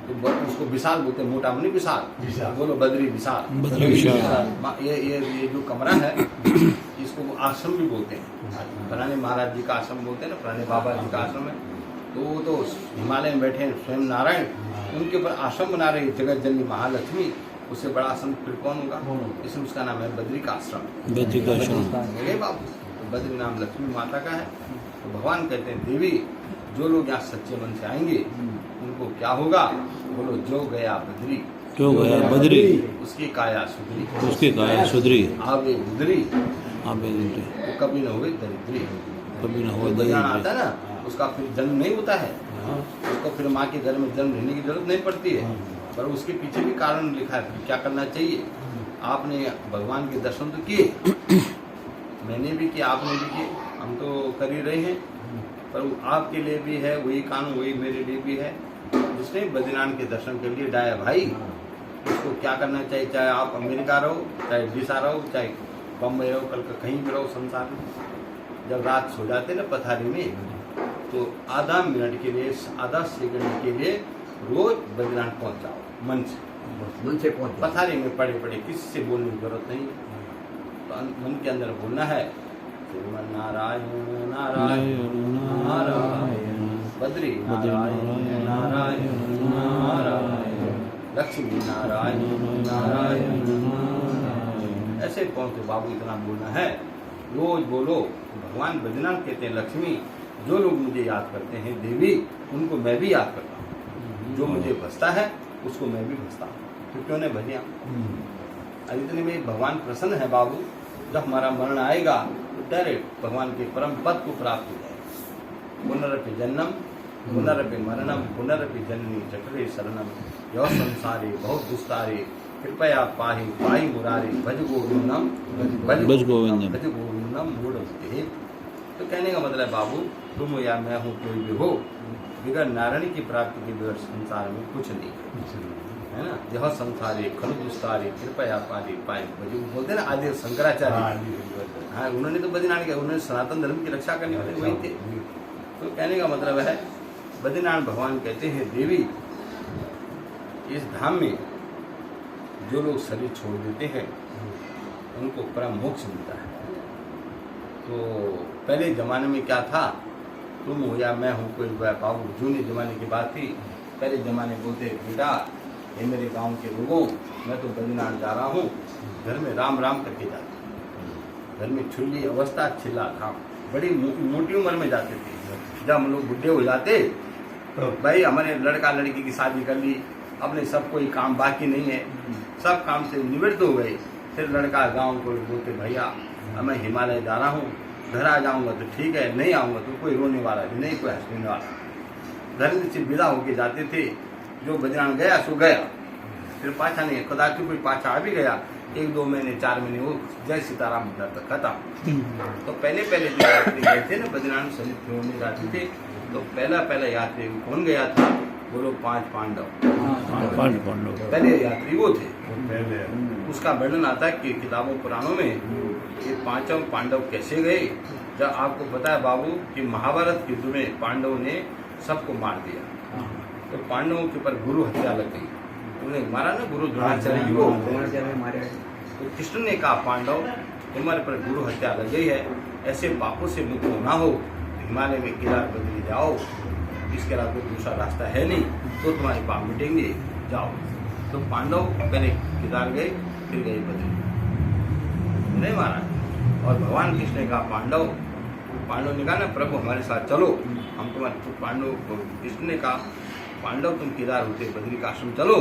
तो उसको विशाल बोलते हैं, मोटा नहीं विशाल, बोलो बद्री विशाल। बद्री विशाल। ये जो कमरा है इसको आश्रम भी बोलते हैं। पुराने महाराज जी का आश्रम बोलते हैं ना, पुराने बाबा जी का आश्रम है। तो वो तो हिमालय में बैठे स्वयं नारायण, उनके ऊपर आश्रम बना रही जगत जननी महालक्ष्मी, उससे बड़ा आश्रम फिर कौन होगा? इसलिए उसका नाम है बद्री का आश्रम। बद्री का आश्रम। बाबू, तो बद्री नाम लक्ष्मी माता का है। तो भगवान कहते हैं देवी, जो लोग यहाँ सच्चे मन से आएंगे उनको क्या होगा? बोलो जो गया बद्री, जो गया बद्री, उसकी काया सुधरी, उसकी काया सुधरी, आवे उधरी, आवे उधरी, तो कभी न हुए दरिद्री। कभी न हो बद्रीनाथ आता है ना, उसका फिर जन्म नहीं होता है, उसको फिर माँ के घर में जन्म लेने की जरूरत नहीं पड़ती है, पर उसके पीछे भी कारण लिखा है क्या करना चाहिए। आपने भगवान के दर्शन तो किए, मैंने भी किया, आपने भी किए, हम तो कर ही रहे हैं, पर आपके लिए भी है वही कानून, वही मेरे लिए भी है। जिसने बद्रीनाथ के दर्शन के लिए डाया भाई, उसको क्या करना चाहिए, चाहे आप अमेरिका रहो, चाहे उड़ीसा रहो, चाहे बम्बई रहो, कल कहीं भी रहो संसार में, जब रात सो जाते ना पथारी में, तो आधा मिनट के लिए, आधा सेकंड के लिए रोज बद्रीनाथ पहुंच जाओ मन से पहुंच। पथारी में पड़े पड़े किसी से बोलने की जरूरत नहीं, तो मन के अंदर बोलना है श्रीमन नारायण नारायण नारायण, बद्री नारायण नारायण नारायण, लक्ष्मी नारायण नारायण नारायण। ऐसे पहुंचे बाबू, इतना बोलना है, रोज बोलो। भगवान बद्रीनाथ कहते हैं लक्ष्मी, जो लोग मुझे याद करते हैं देवी, उनको मैं भी याद करता हूँ। जो मुझे भजता है उसको मैं भी भजता हूँ, तो क्यों नहीं भजिया। अब इतने में भगवान प्रसन्न है बाबू, जब हमारा मरण आएगा तो डायरेक्ट भगवान के परम पद को प्राप्त हो जाएगा। पुनरपि जन्म पुनरपि मरणम पुनरपि जननी चक्रे शरणम, यह संसारे बहुत दुस्तारे, कृपया पाहि पाहि मुरारे, भज गोविंदम भज गोविंदम भज गोविंदम मूढ़। तो कहने का मतलब बाबू, तुम या मैं हूँ, कोई भी हो, बिगड़ नारायण की प्राप्ति के बगैर संसार में कुछ नहीं है ना। यह संसारे खलु दुस्तारे, कृपया पाहि पाहि भज, बोलते ना आदि शंकराचार्य, हाँ उन्होंने तो बद्रीनाथ किया, उन्होंने सनातन धर्म की रक्षा करने वाले वही थे। तो कहने का मतलब है बद्रीनाथ भगवान कहते हैं देवी, इस धाम में जो लोग शरीर छोड़ देते हैं उनको परम मोक्ष मिलता है। तो पहले जमाने में क्या था, तुम हो या मैं हूँ, कोई बाबू जूने जमाने की बात थी। पहले जमाने बोलते बेटा, ये मेरे गांव के लोगों, मैं तो बद्रीनाथ जा रहा हूँ, घर में राम राम करके जाते, घर में छुल्ली अवस्था छिल्ला था, बड़ी मोटी उम्र में जाते थे। जब हम लोग बुढ़े हो जाते तो भाई हमारे लड़का लड़की की शादी कर ली, अपने सब कोई काम बाकी नहीं है, सब काम से निवृत्त हो गए। फिर लड़का गांव को बोलते भैया मैं हिमालय जा रहा हूँ, घर आ जाऊंगा तो ठीक है, नहीं आऊंगा तो कोई रोने वाला भी नहीं, कोई हंसने वाला। घर से विदा होके जाते थे, जो बद्रीनाथ गया सो गया, फिर पाछा नहीं, खुदा की कोई पाछा आ भी गया, 1-2 महीने 4 महीने वो जय सीताराम तक खत्म। तो पहले जो यात्री गए थे ना बद्रीनाथ शरीर छोड़ने जाते थे, तो पहला यात्री कौन गया था, बोलो 5 पांडव। पहले यात्री वो थे। उसका वर्णन आता है कि किताबों पुराणों में ये 5 पांडव कैसे गए। जब आपको पता है बाबू कि महाभारत युद्ध में पांडवों ने सबको मार दिया, तो पांडवों के ऊपर गुरु हत्या लग गई, उन्हें मारा ना गुरु द्रोणाचार्य को। तो कृष्ण ने कहा पांडव तुम्हारे पर गुरु हत्या लग गई है, ऐसे पापों से मुक्त होना हो, हिमालय में केदार बद्री जाओ, इसके अलावा कोई दूसरा रास्ता है नहीं, तो तुम्हारे पाप मिटेंगे, जाओ। तो पांडव पहले केदार गए, फिर गए बद्री, नहीं महाराज। और भगवान कृष्ण ने कहा पांडव ने कहा ना प्रभु हमारे साथ चलो, हम तुम्हारे, तो पांडव कृष्ण ने कहा पांडव तुम केदार होते बद्री का आश्रम चलो,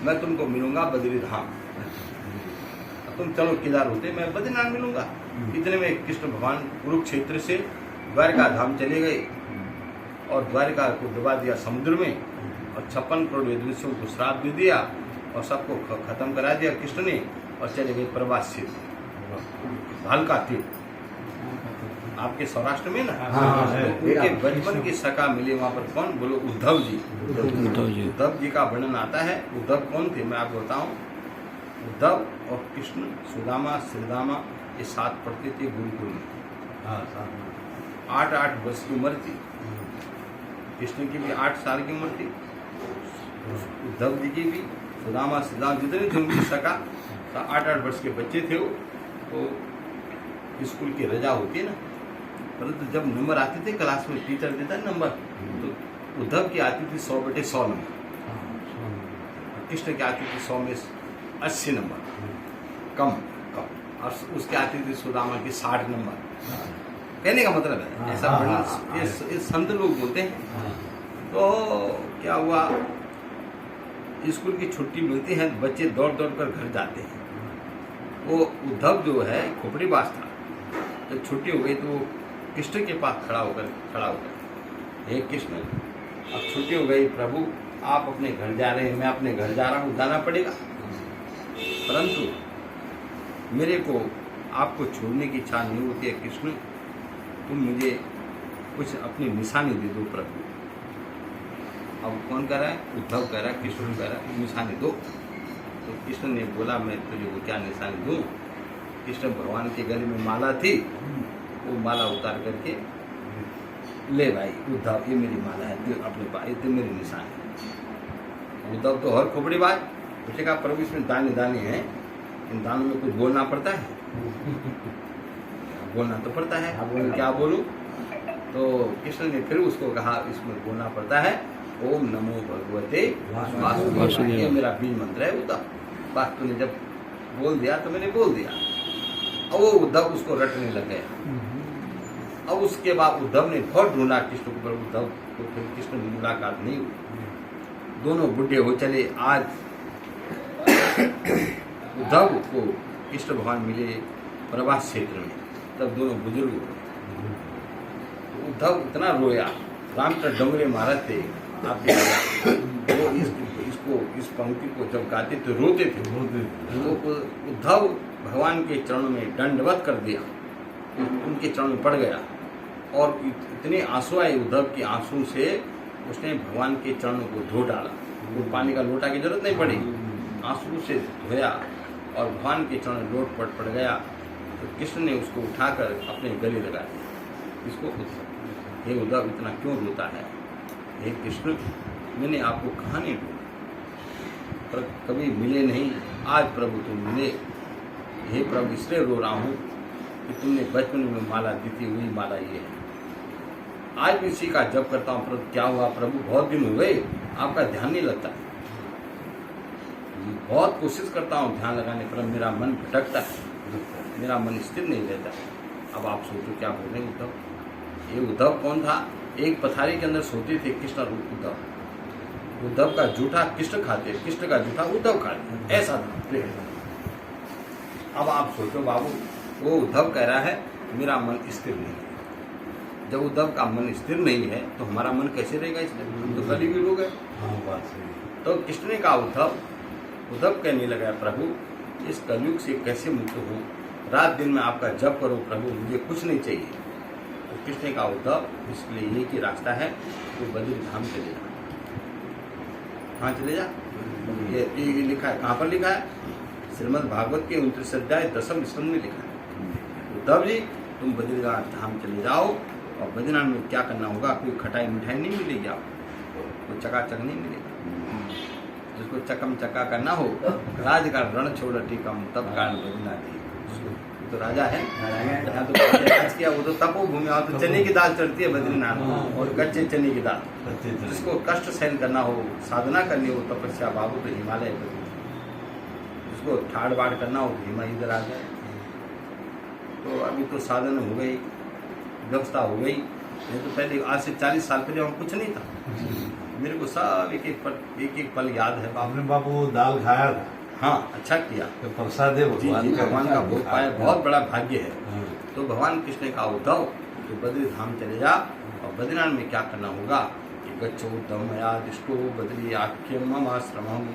मैं तुमको मिलूंगा बद्री धाम, तुम चलो केदार होते मैं बद्रीनाथ मिलूंगा। इतने में कृष्ण भगवान कुरुक्षेत्र से द्वारका धाम चले गए और द्वारका को डुबा दिया समुद्र में, और 56 करोड़ वेदविषयों को श्राप दे दिया और सबको खत्म करा दिया कृष्ण ने, और चले गए प्रवास से भालका तीर्थ, आपके सौराष्ट्र में ना। तो उनके बचपन की सखा मिले वहां पर, कौन बोलो, उद्धव जी। उद्धव जी का वर्णन आता है। उद्धव कौन थे मैं आपको बताऊं। उद्धव और कृष्ण, सुदामा, श्रीदामा, ये साथ पढ़ते थे गुरुकुल में। 8-8 वर्ष की उम्र थी, कृष्ण की भी 8 साल की उम्र थी, उद्धव जी की भी, सुदामा, श्रीदामा जितने थे उनकी सका 8-8 वर्ष के बच्चे थे वो। तो स्कूल की रजा होती है ना, परंतु जब नंबर आते थे क्लास में, टीचर देता है नंबर, तो उद्धव की आती थी 100 बटे 100 नंबर, कृष्ण की आती थी 100 में 80 नंबर, कम, और उसके आती थी सुदामा की 60 नंबर। कहने का मतलब है ऐसा वर्णन ये संत लोग बोलते हैं। तो क्या हुआ, स्कूल की छुट्टी मिलती है, बच्चे दौड़ दौड़ कर घर जाते हैं। वो उद्धव जो है खोपड़ीबाज था, जब छुट्टी हो गई तो वो कृष्ण के पास खड़ा होकर हे कृष्ण, अब छुट्टी हो गई, प्रभु आप अपने घर जा रहे हैं, मैं अपने घर जा रहा हूँ, जाना पड़ेगा, परंतु मेरे को आपको छोड़ने की इच्छा नहीं होती है कृष्ण, तुम मुझे कुछ अपनी निशानी दे दो प्रभु। अब कौन कह रहा है, उद्धव कह रहा है, कृष्ण कह रहा है निशानी दो। तो कृष्ण ने बोला मैं तुझे वो क्या निशानी दूं। कृष्ण भगवान के गले में माला थी, वो माला उतार करके ले भाई उद्धव, ये मेरी माला है, तू अपने पास, ये मेरी निशानी। उद्धव तो हर खोपड़ी बात, उसने कहा प्रभु इसमें दाने दाने हैं, इन दानों में कुछ बोलना पड़ता है, बोलना तो पड़ता है, तो क्या बोलूं। तो कृष्ण ने फिर उसको कहा इसमें बोलना पड़ता है ओम नमो भगवते वासुदेवाय, ये मेरा बीज मंत्र है उद्धव। बात तूने जब बोल दिया तो मैंने बोल दिया। अब वो उद्धव उसको रटने लग गया। अब उसके बाद उद्धव ने बहुत ढूंढा कृष्ण को, उद्धव को फिर कृष्ण की मुलाकात नहीं हुई। दोनों बुढ़े हो चले। आज उद्धव को कृष्ण भगवान मिले प्रवास क्षेत्र में, तब दोनों बुजुर्ग हो गए। तो उद्धव इतना रोया, रामचंद्र डोंगरे महाराज थे आपके, वो इस पंक्ति को जब गाते थे रोते थे। तो उद्धव भगवान के चरणों में दंडवत कर दिया, उनके चरणों में पड़ गया और इतने आंसू आए उद्धव के आंसू से, उसने भगवान के चरणों को धो डाला। तो पानी का लोटा की जरूरत नहीं पड़ी, आंसू से धोया और भगवान के चरण में लोट पड़ गया। तो कृष्ण ने उसको उठाकर अपने गले लगा दिया। इसको हे उद्धव इतना क्यों रोता है, हे कृष्ण मैंने आपको कहाँ नहीं ढूंढा, पर कभी मिले नहीं, आज प्रभु तुम मिले। हे प्रभु इसलिए रो रहा हूँ कि तुमने बचपन में माला दी थी, वही माला ये है। आज भी इसी का जप करता हूँ, प्रभु क्या हुआ प्रभु बहुत दिन हो गए आपका ध्यान नहीं लगता। बहुत कोशिश करता हूँ ध्यान लगाने पर मेरा मन भटकता है, मेरा मन स्थिर नहीं रहता। अब आप सोचो क्या बोल रहे हैं उद्धव। ये उद्धव कौन था, एक पथारी के अंदर सोते थे कृष्ण और उद्धव। उद्धव का जूठा कृष्ण खाते, कृष्ण का जूठा उद्धव खाते, ऐसा था। अब आप सोचो बाबू, वो उद्धव कह रहा है मेरा मन स्थिर नहीं है। जब उद्धव का मन स्थिर नहीं है तो हमारा मन कैसे रहेगा, इसलिए हम तो कलयुगी लोग हैं। तो कृष्ण ने कहा उद्धव कहने लगा प्रभु इस कलयुग से कैसे मुक्त हूँ, रात दिन में आपका जप करो प्रभु, मुझे कुछ नहीं चाहिए। तो कृष्ण ने कहा उद्धव इसके लिए एक ही रास्ता है, तो बद्री धाम चले जा। कहाँ चले जा, ये लिखा है, कहाँ पर लिखा है, श्रीमद् भागवत के 29 अध्याय 10वें स्कंद में लिखा है। उद्धव जी तुम बद्रीनाथ धाम चले जाओ, और बद्रीनाथ में क्या करना होगा, कोई खटाई मिठाई नहीं मिलेगी आपको, कोई चकाचक नहीं मिलेगा। जिसको चकम चका करना हो, राज का रण छोड़ टीकम तब कारण बद्रीनाथ तो राजा है, यहाँ तो कष्ट किया, वो तो तपोभूमि, वहाँ तो चने की दाल चढ़ती है बद्रीनाथ में, और कच्चे चने की दाल। जिसको कष्ट सहन करना हो, साधना करनी हो, तपस्या बाबू तो हिमालय पर, जिसको ठाड़ बाड़ करना हो हिमा इधर आ जाए। तो अभी तो साधन हो गई, व्यवस्था हो गई, नहीं तो पहले आज से 40 साल पहले वहाँ कुछ नहीं था। मेरे को सब एक एक पल याद है। आपने बाबू दाल खाया था? हाँ, अच्छा किया, तो प्रसाद है जी जी, भगवान का भोग पाया, बहुत बड़ा भाग्य है। हाँ। तो भगवान कृष्ण ने कहा उद्धव तो बद्री धाम चले जा, और बद्रीनाथ में क्या करना होगा कि गच्छो उद्धव मया दिष्टो बद्री आख्यम मम आश्रमम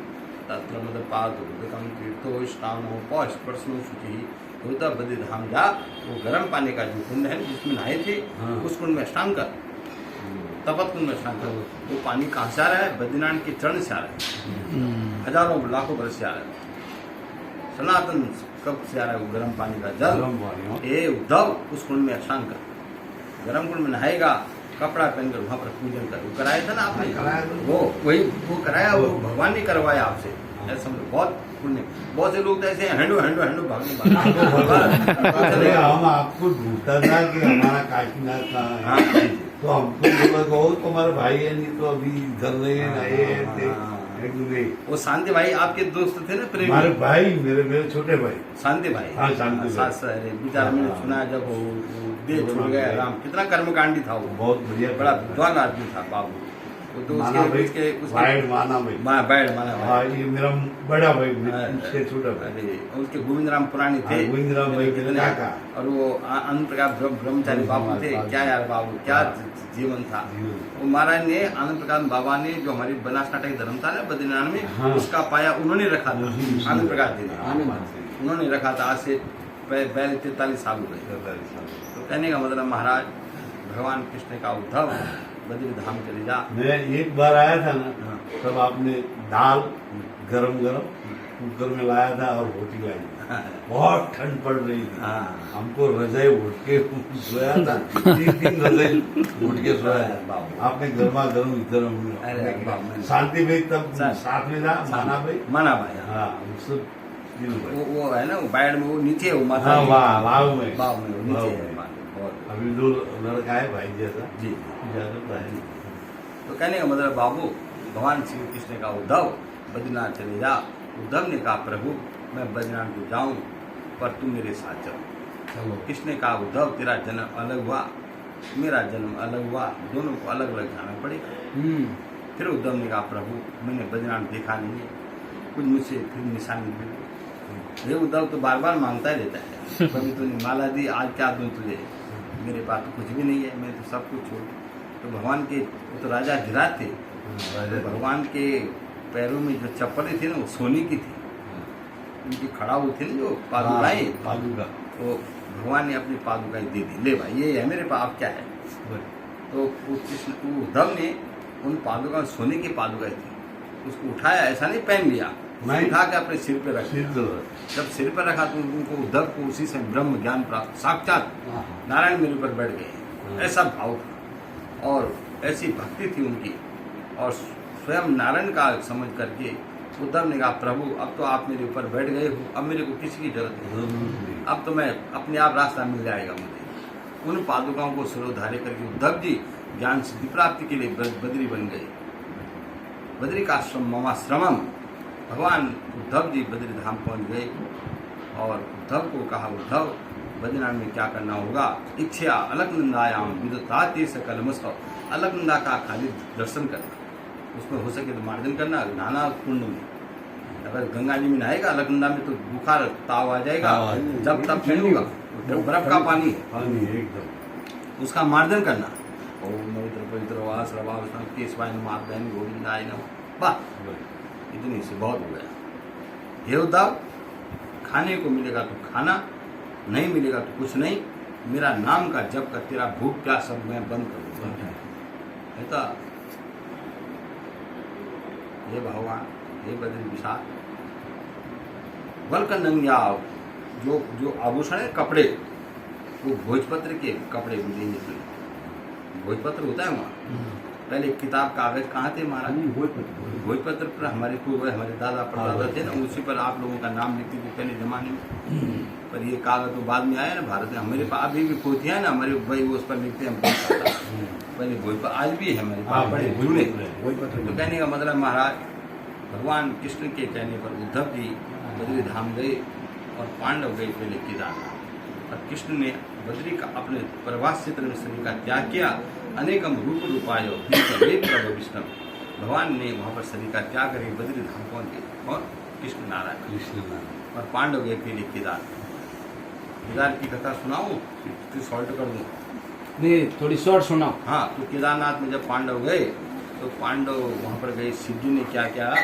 तत्र मदपादुदकम तीर्थो स्नानो पौष्पर्शनो शुचि। उद्धव बद्री धाम जा, वो गर्म पानी का जो कुंड है जिसमें नहाए थे, हाँ। उस कुंड में स्नान कर, तपत कुंड में स्नान कर। वो पानी कहाँ से आ रहा है? बद्रीनाथ के चरण से आ रहा है, हजारों लाखों वर्ष से आ रहा है। सनातन कब से आ रहा है वो गर्म पानी का जल? गर्म पानी, हाँ। ए उद्धव उस कुंड में स्नान कर, गर्म कुंड में नहाएगा, कपड़ा पहनकर वहां पर पूजन कर। वो कराया था ना आपने? कराया था। वो कराया, वो भगवान ने करवाया आपसे। ऐसा समझो, बहुत पुण्य। बहुत से लोग तो ऐसे हैंडो हैंडो हैंडो भागने अरे हम आपको ढूंढता था कि हमारा काशीनाथ कहाँ है। हाँ। तो हमको बोला कहो तुम्हारे भाई है, नहीं तो अभी घर रहे नए थे। वो शांति भाई आपके दोस्त थे ना, प्रेमी? हमारे भाई, मेरे छोटे भाई शांति भाई। हाँ, शांति भाई। सास बेचारा, मैंने सुना जब वो देह छोड़ गया राम, कितना कर्मकांडी था वो, बहुत बढ़िया, बड़ा विद्वान आदमी था बाबू। वो तो माना भाई, वाइड माना भाई। बैड माना भाई। हाँ, ये मेरा बड़ा भाई, हाँ, उससे छोटा भाई। अरे उसके गोविंद राम पुरानी थे। हाँ, गोविंद राम भाई के काका। और वो आनंद प्रकाश ब्रह्मचारी बाबू थे। क्या यार बाबू, क्या जीवन था वो। महाराज ने, आनंद प्रकाश बाबा ने, जो हमारी बनासकांठा की धर्म था ना बद्रीनाथ में, हाँ। उसका पाया उन्होंने रखा था। आनंद प्रकाश जी ने उन्होंने रखा था, आज से पहले 43 साल हो गए। तो कहने का मतलब महाराज भगवान कृष्ण का उद्धव बद्री धाम चले जा। मैं एक बार आया था ना, हाँ। तब आपने दाल गरम कुकर में लाया था और रोटी लाई थी। बहुत ठंड पड़ रही थी। हाँ। हमको रजाई उठ के सोया था, 3 रजाई उठ के सोया था। आपने गर्मा गर्म इधर अरे बाप, शांति भाई तब सर। साथ में था, माना भाई। माना भाई, हाँ, सब तीनों भाई। वो है ना, वो बैड में, वो नीचे है, वो माता हाँ, जी। वाह, वाह में। बाव में वो नीचे वाह है में। बहुत। अभी जो लड़का है भाई जैसा, जी। ज्यादा भाई। तो कहने का मतलब बाबू, भगवान श्री कृष्ण का उद्धव बद्रीनाथ चले जा। उद्धव ने कहा प्रभु मैं बद्रीनाथ को जाऊं, पर तुम मेरे साथ चलो। कृष्ण ने कहा उद्धव तेरा जन्म अलग हुआ, मेरा जन्म अलग हुआ, दोनों को अलग अलग जाना पड़ेगा। फिर उद्धव ने कहा प्रभु मैंने बद्रीनाथ देखा नहीं है, कुछ मुझसे फिर निशानी मिली। ये उद्धव तो बार बार मांगता ही रहता है, कभी तूने माला दी, आज क्या दूं तुझे, मेरे पास तो कुछ भी नहीं है, मैं तो सब कुछ छोड़। तो भगवान के, वो तो राजा गिराज थे, तो भगवान के पैरों में जो चप्पलें थी ना वो सोने की थी, उनकी खड़ा हुई थी ना जो पादुकाएं, पादुका। तो भगवान ने अपनी पादुकाएं दे दी, ले भाई ये है मेरे पास, अब क्या है। तो वो कृष्ण, वो उद्धव ने उन पादुका, सोने की पादुकाएं थी, उसको उठाया, ऐसा नहीं पहन लिया, नहीं। उठा के अपने सिर पे रख दिया। सिर पे जब सिर पर रखा तो उनको उद्धव को उसी से ब्रह्म ज्ञान प्राप्त, साक्षात नारायण मेरे ऊपर बैठ गए, ऐसा भाव था और ऐसी भक्ति थी उनकी। और स्वयं नारायण का समझ करके उद्धव ने कहा प्रभु अब तो आप मेरे ऊपर बैठ गए हो, अब मेरे को किसी की जरूरत नहीं, अब तो मैं अपने आप रास्ता मिल जाएगा मुझे। उन पादुकाओं को सिरोधार्य करके उद्धव जी ज्ञान सिद्धि प्राप्ति के लिए बद्री बन गए। बद्री का ममाश्रमम, भगवान उद्धव जी बद्री धाम पहुंच गए और उद्धव को कहा उद्धव बद्रीनाथ में क्या करना होगा। इच्छा अलकनंदायाम विदुताते सकलमस्तव, अलकनंदा का खाली दर्शन करना, उसमें हो सके तो मार्जन करना, नहाना कुंड में। अगर गंगा जी में नहाएगा अलकनंदा में तो बुखार ताव आ जाएगा, जब तब ठंड होगा, बर्फ का पानी है, पानी एकदम। उसका मार्जन करना। ओम पवित्र पवित्र वास रवा केशवाय नमः बहन गोविंदाय नमः, बस इतनी से बहुत हो गया। हे उद्धव खाने को मिलेगा तो खाना, नहीं मिलेगा तो कुछ नहीं, मेरा नाम का जप कर, तेरा भूख प्यास सब मैं बंद कर दूंगा। तो हे भगवान, हे बद्री विशाल, वल्कनंग्या, जो आभूषण है कपड़े, वो भोजपत्र के कपड़े मिलेंगे। भोजपत्र होता है वहाँ, पहले किताब कागज कहाँ थे महाराज? भोजपत्र पर हमारे पूर्व हमारे दादा परदादा थे ना, उसी पर आप लोगों का नाम लिखते थे पहले जमाने में। पर ये कागज तो बाद में आया ना भारत में। हमारे पास अभी भी पोथियाँ है ना, हमारे भाई उस पर लिखते हैं हम। पहले भोजपत्र आज भी है हमारे पास बड़े जुड़े। तो कहने का मतलब महाराज, भगवान कृष्ण के कहने पर उद्धव जी बद्री धाम गए और पांडव गए पहले केदारनाथ। और कृष्ण ने बद्री का अपने प्रवास क्षेत्र में शरीर का त्याग किया। अनेकम रूप रूपाय विष्णु, भगवान ने वहाँ पर शरीर का त्याग करके बद्री धाम कौन गए? और कृष्ण नारायण। और पांडव गए पहले केदार। केदार की कथा सुनाऊं कि सॉल्ट कर दूं? नहीं, थोड़ी शॉर्ट सुनाओ। हाँ, तो केदारनाथ में जब पांडव गए तो पांडव वहाँ पर गए। शिव जी ने क्या किया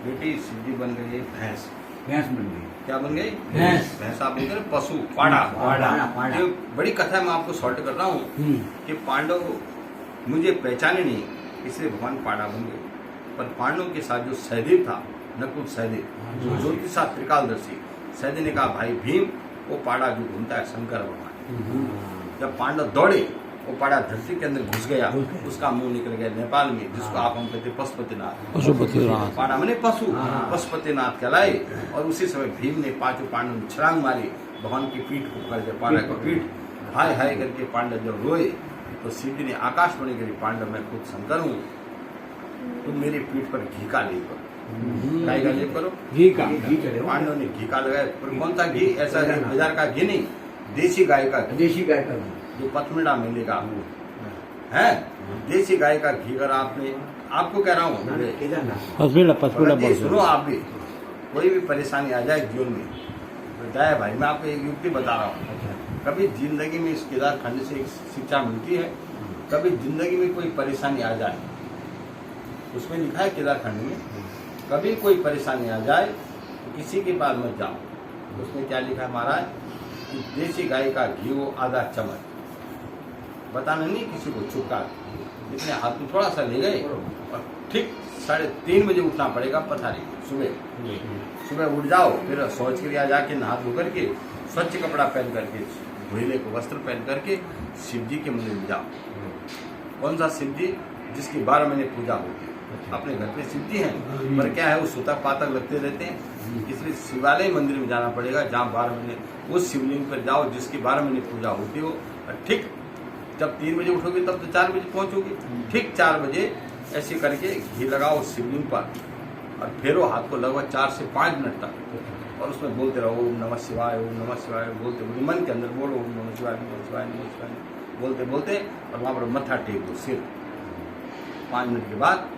बेटी? शिव जी बन गई भैंस। भैंस बन गई। क्या बन गई? भैंस। भैंस आप बोलते हैं पशु, पाड़ा। ये बड़ी कथा मैं आपको शॉर्ट कर रहा हूँ कि पांडव मुझे पहचाने नहीं, इसलिए भगवान पाड़ा बन गए। पर पांडव के साथ जो सहदेव था, नकुल सहदेव, ज्योतिषा त्रिकालदर्शी, सहदेव ने कहा भाई भीम, वो पाड़ा जो घूमता है शंकर भगवान। जब पांडव दौड़े, वो पाड़ा धरती के अंदर घुस गया, उसका मुंह निकल गया नेपाल में, जिसको आप हम कहते पशुपतिनाथ। पशुपतिनाथ पाड़ा मैंने पशु, पशुपतिनाथ कहलाए। और उसी समय भीम ने पांचों पांडव ने छलांग मारी, भगवान की पीठ को पकड़ के, पाड़ा की पीठ हाय हाय करके पांडव जब रोए तो शिव जी ने आकाशवाणी करी, पांडव मैं खुद शंकर हूँ, तुम मेरी पीठ पर घी का लेप करो। गाय का लेप करो, घी का। पांडव ने घी का लगाया। पर कौन सा घी? ऐसा बाजार का घी नहीं, देसी गाय का घी। देशी गाय का घी जो पथमिड़ा मिलेगा है, देसी गाय का घी। अगर आपने, आपको कह रहा हूँ पसपीड़ा सुनो, आप भी कोई भी परेशानी आ जाए जीवन में, बताया भाई मैं आपको एक युक्ति बता रहा हूँ। कभी जिंदगी में इस केदार खंड से एक शिक्षा मिलती है, कभी जिंदगी में कोई परेशानी आ जाए, उसमें लिखा है केदार खंड में, कभी कोई परेशानी आ जाए तो किसी के पास मत जाओ। उसमें क्या लिखा है महाराज कि देसी गाय का घी वो आधा चम्मच, बताना नहीं किसी को, चुपका इतने हाथ में थोड़ा सा ले गए। और ठीक 3:30 बजे उठना पड़ेगा पथारी सुबह उठ जाओ, फिर शौच क्रिया जाके नहा धो करके स्वच्छ कपड़ा पहन करके, भूले को वस्त्र पहन करके शिव जी के मंदिर में जाओ। कौन सा शिव जी? जिसकी 12 महीने पूजा होती है। अपने घर पे शिव जी हैं, पर क्या है वो सूतक पातक लगते रहते हैं, इसलिए शिवालय मंदिर में जाना पड़ेगा जहाँ 12 महीने, उस शिवलिंग पर जाओ जिसकी 12 महीने पूजा होती हो। और ठीक जब 3 बजे उठोगे तब तो 4 बजे पहुंचोगे। ठीक 4 बजे ऐसे करके घी लगाओ शिवलिंग पर, और फेरो हाथ को लगभग 4 से 5 मिनट तक, और उसमें बोलते रहो ओम नमः शिवाय, ओम नमः शिवाय, बोलते बोलते मन के अंदर बोलो ओम नमः शिवाय, नमः शिवाय, नमः शिवाय, बोलते बोलते, और वहाँ पर मत्था टेक दो सिर 5 मिनट के बाद,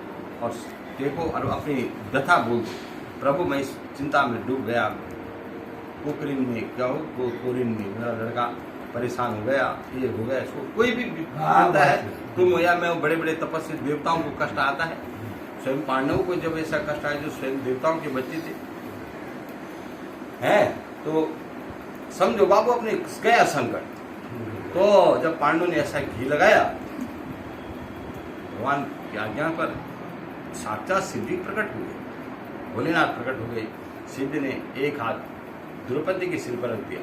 और टेको और अपनी व्यथा बोल दो, प्रभु मैं इस चिंता में डूब गया, पोखरिन में क्या हो, कोरिन में मेरा लड़का परेशान हो गया, ये हो गया, इसको कोई भी आता है, तुम या मैं, बड़े बड़े तपस्वी देवताओं को कष्ट आता है। स्वयं पांडवों को जब ऐसा कष्ट आया जो स्वयं देवताओं के बच्चे थे, हैं, तो समझो बाबू अपने गया संकट। तो जब पांडव ने ऐसा घी लगाया, भगवान की आज्ञा पर साक्षात शिव जी प्रकट हुए, भोलेनाथ प्रकट हो गए। शिव जी ने एक हाथ द्रौपदी के सिर पर रख दिया,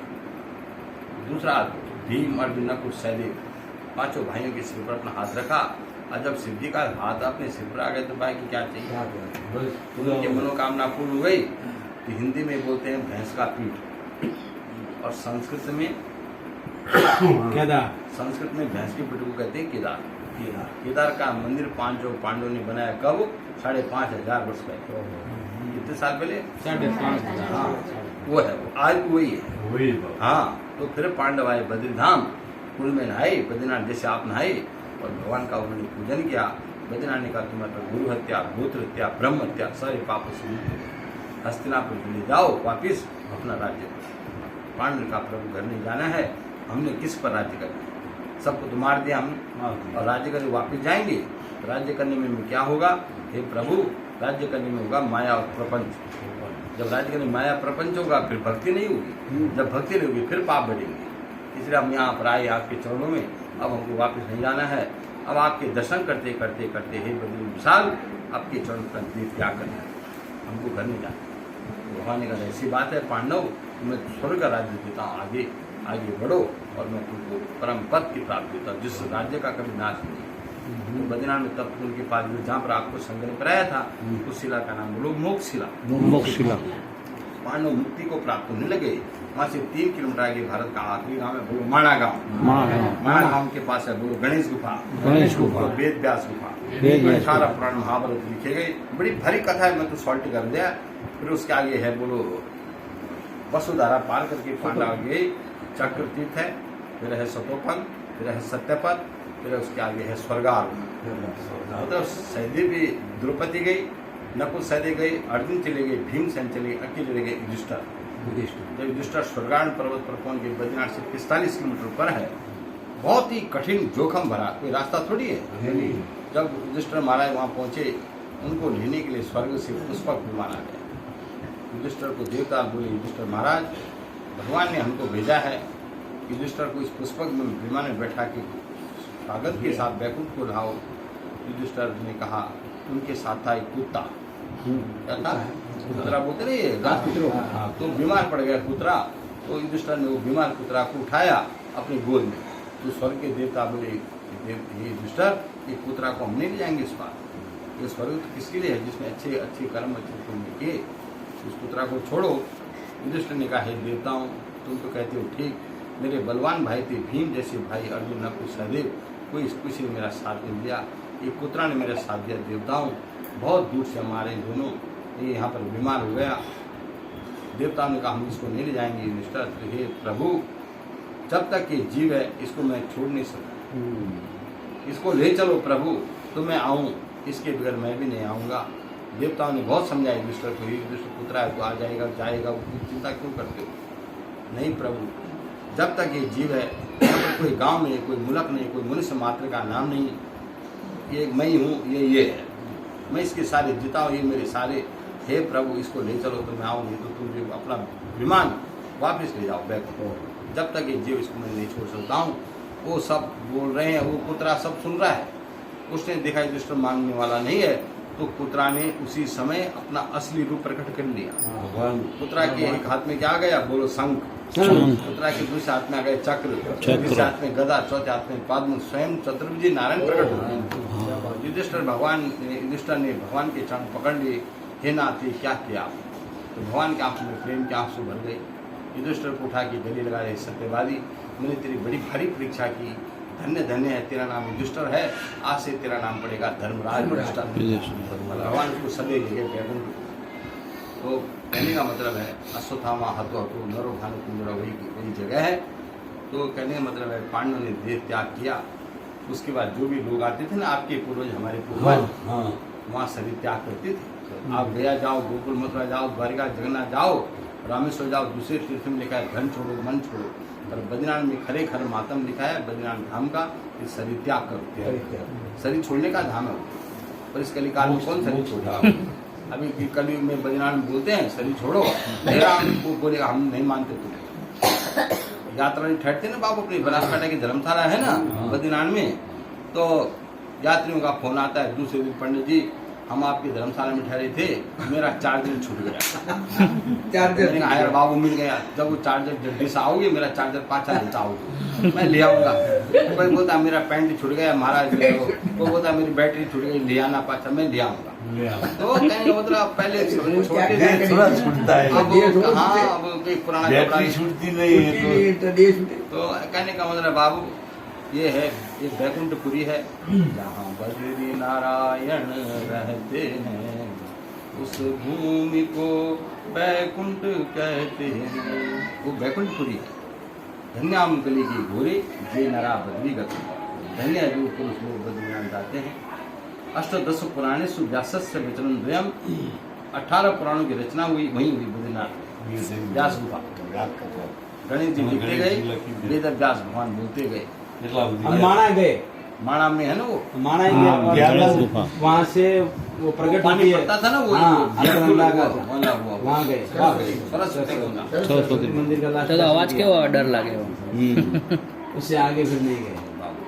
दूसरा हाथ भीम अर्जुन नकुल सहदेव 5 भाइयों के सिर पर अपना हाथ रखा। और जब शिव जी का हाथ अपने सिर पर आ गए तो भाई की क्या चाहिए? उनकी मनोकामना पूर्ण हो गई। तो हिंदी में बोलते हैं भैंस का पीठ, और संस्कृत में केदार, संस्कृत में भैंस के पीठ को कहते हैं केदार। केदार का मंदिर पांडवों ने बनाया कब? 5,500 वर्ष पहले। कितने साल पहले? 5,500। हाँ, वो है, वो आज वही है। हाँ, तो फिर पांडव आए बद्रीधाम, कुल में नहाए, बद्रीनाथ जैसे आप नहाए, और भगवान का उन्होंने पूजन किया। बद्रीनाथ ने कहा तुम्हारे गुरु हत्या, गोत्र हत्या, ब्रह्म हत्या, सारे पापों से मुक्त, हस्तिनापुर चले जाओ वापिस अपना राज्य पर। पांडव का प्रभु घर नहीं जाना है, हमने किस पर राज्य करना है? सबको तो मार दिया हमने, और राज्य करने वापिस जाएंगे। राज्य करने में क्या होगा? हे प्रभु, राज्य करने में होगा माया और प्रपंच। जब राज्य करने में माया प्रपंच होगा फिर भक्ति नहीं होगी, जब भक्ति नहीं होगी फिर पाप बढ़ेंगे। इसलिए हम यहाँ पर आए आपके चरणों में, अब हमको वापस नहीं जाना है। अब आपके दर्शन करते करते करते हे बद्री विशाल, आपके चरण पर त्याग करना है, हमको घर नहीं जाना। भगवान ने कहा ऐसी बात है पांडव, मैं स्वर्ग का राज्य देता हूँ, आगे आगे बढ़ो, और मैं तुमको परम पद की प्राप्ति देता हूँ, जिस राज्य का कभी नाश नहीं। तो बद्रीनाथ में तब उनके पास जहाँ पर आपको संग्रह कराया था उस शिला का नाम बोलो मोक्षशिला। मोक्षशिला। पांडव मुक्ति को प्राप्त होने लगे, वहाँ से 3 किलोमीटर आगे भारत का आखिरी गांव है बोलो माणा गांव। माणा गांव के पास है बोलो गणेश गुफा, गणेश गुफा, वेद व्यास गुफा, वेद व्यास 18 पुराण महाभारत लिखे गए। बड़ी भारी कथा है, मैं तो सॉल्ट कर दिया। फिर उसके आगे है बोलो वसुधारा पार करके पांडव गए, चक्र तीर्थ है, फिर है सतोपन, फिर है सत्यपथ, फिर उसके आगे है स्वर्गारोहण। मतलब सहदेव भी द्रौपदी गई, नकुल सहदेव गए, अर्जुन चले गए, भीमसेन चले गए, अकेले रह गए युधिष्ठिर। जब युधिष्ठिर स्वर्गारोहण पर्वत पर पहुंच गए, बद्रीनाथ से 45 किलोमीटर पर है, बहुत ही कठिन जोखिम भरा, कोई रास्ता थोड़ी है। जब युधिष्ठिर महाराज वहां पहुंचे, उनको लेने के लिए स्वर्ग से पुष्पक विमान आ गया। युधिष्ठिर को देवता बोले, युधिष्ठिर महाराज भगवान ने हमको भेजा है, युधिष्ठिर को इस पुष्पक विमान में बैठा के स्वागत के साथ बैकुंठ को लाओ। युधिष्ठिर ने कहा, उनके साथ था एक कुत्ता। क्या था? कुतरा बोलते नहीं है, हाँ, तो बीमार पड़ गया कुतरा। तो युधिष्ठिर ने वो बीमार कुतरा को उठाया अपनी गोद में। तो स्वर्ग के देवता बोले, ये युधिष्ठिर, ये कुतरा को हम नहीं ले जाएंगे इस बार, ये स्वर्ग तो किसके लिए है जिसने अच्छे अच्छे कर्म अच्छे पुण्य किए, उस कुतरा को छोड़ो। युधिष्ठिर ने कहा, हे देवताओं, तुम तो कहते हो ठीक, मेरे बलवान भाई थे भीम जैसे भाई अर्जुन नकुल सहदेव, कोई किसी ने मेरा साथ नहीं दिया, ये कुतरा ने मेरा साथ दिया। देवताओं, बहुत दूर से हमारे दोनों, ये यहाँ पर बीमार हो गया। देवताओं ने कहा, हम इसको नहीं ले जाएंगे युधिष्ठिर। तो हे प्रभु, जब तक ये जीव है इसको मैं छोड़ नहीं सकता, इसको ले चलो प्रभु, तो मैं आऊँ, इसके बगैर मैं भी नहीं आऊँगा। देवताओं ने बहुत समझाया युधिष्ठिर को, युधिष्ठिर कुतरा है तो आ जाएगा जाएगा, चिंता क्यों करते हो? नहीं प्रभु, जब तक ये जीव है, यहाँ पर कोई गांव नहीं, कोई मुल्क नहीं, कोई मनुष्य मात्र का नाम नहीं, ये मैं ही हूँ, ये है, मैं इसके सारे जिताऊँ, ये मेरे सारे। हे प्रभु, इसको ले चलो तो मैं आऊँगी, तो तुम अपना विमान वापस ले जाओ बैकुंठ। जब तक ये जीव इसको मैं नहीं छोड़ सकता हूँ। वो सब बोल रहे हैं, वो कुतरा सब सुन रहा है। उसने देखा युधिष्ठिर मांगने वाला नहीं है, तो कुतरा ने उसी समय अपना असली रूप प्रकट कर लिया। कुतरा के एक हाथ में क्या आ गया बोलो शंख, कुतरा के दूसरे हाथ में आ गए चक्र, तीसरे हाथ में गदा, चौथे हाथ में पद्म, स्वयं चतुर्भुज नारायण प्रकट हो गए। युधिष्ठिर ने भगवान के चरण पकड़ लिए, हे नाथ ये क्या किया? तो भगवान के आंखों में प्रेम के आंसू भर गए। युधिष्ठिर को उठा के गले लगा रहे, सत्यवादी, मैंने तेरी बड़ी भारी परीक्षा की, धन्य धन्य है, तेरा नाम युधिष्ठिर है, आज से तेरा नाम पड़ेगा धर्मराज युधिष्ठिर। भगवान को सदैव ले गए बैकुंठ। तो कहने का मतलब है अश्वत्थामा हतो हतो नरो भानु कुंजरा, वही जगह है। तो कहने का मतलब है पांडवों ने देह त्याग किया। उसके बाद जो भी लोग आते थे ना, आपके पूर्वज हमारे पूर्वज, वहाँ शरीर त्याग करते थे। आप गया जाओ, गोकुल मथुरा जाओ, द्वारिका जगन्नाथ जाओ, रामेश्वर जाओ, दूसरे तीर्थ में लिखा है धन छोड़ो मन छोड़ो, पर बद्रीनाथ में खरे खर मातम लिखा है बद्रीनाथ धाम का, इस शरीर त्याग करते हैं। शरीर छोड़ने का धाम है, पर इस कलिकाल में कौन शरीर छोड़ा? अभी कलयुग में बद्रीनाथ में बोलते हैं शरीर छोड़ो, वो बोलेगा हम नहीं मानते तुम। यात्रा नहीं ठहरते ना बाबू, अपनी बनासकांठा की धर्मशाला है ना बद्रीनाथ में, तो यात्रियों का फोन आता है दूसरे दिन, पंडित जी हम आपकी धर्मशाला में ठहरे थे, मेरा चार्जर छूट गया। चार्जर यार बाबू मिल गया, जब वो चार्जर जल्दी से आओगे मेरा चार्जर पाछा लेता आओगे, मैं ले आऊंगा। कोई बोलता मेरा पैंट छूट गया महाराज ले आओ, कोई बोलता मेरी बैटरी छूट गई ले आना पाछा, मैं ले आऊंगा। तो कहने मतलब पहले थोड़ा छूटता है, हाँ कोई पुराना बैटरी छूटती नहीं है तो कहने का मतलब बाबू ये है, ये बैकुंठपुरी है जहाँ बद्री नारायण रहते हैं, उस भूमि को बैकुंठ कहते हैं। वो बैकुंठपुरी है। धन्याम गली की घोरे जे नरा बद्री गति, धन्य जो पुरुष लोग बद्रीनाथ जाते हैं। अष्टदश पुराणेषु व्यासस्य वचनं द्वयम्, 18 पुराणों की रचना हुई वहीं हुई बद्रीनाथ व्यास गुफा। गणेश जी लिखते गए, वेद व्यास भगवान बोलते गए। हम माना गए, माणा में है ना वो माना ही गया, वहाँ से वो प्रकट पानी पड़ता था ना, वो वहाँ गए सरस्वती मंदिर का लास्ट। आवाज क्या डर लगे, उससे आगे फिर नहीं गए।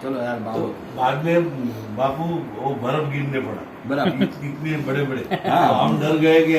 चलो यार बाबू, बाद में बापू वो बर्फ गिरने पड़ा, बराबर इतने बड़े बड़े, हम डर गए कि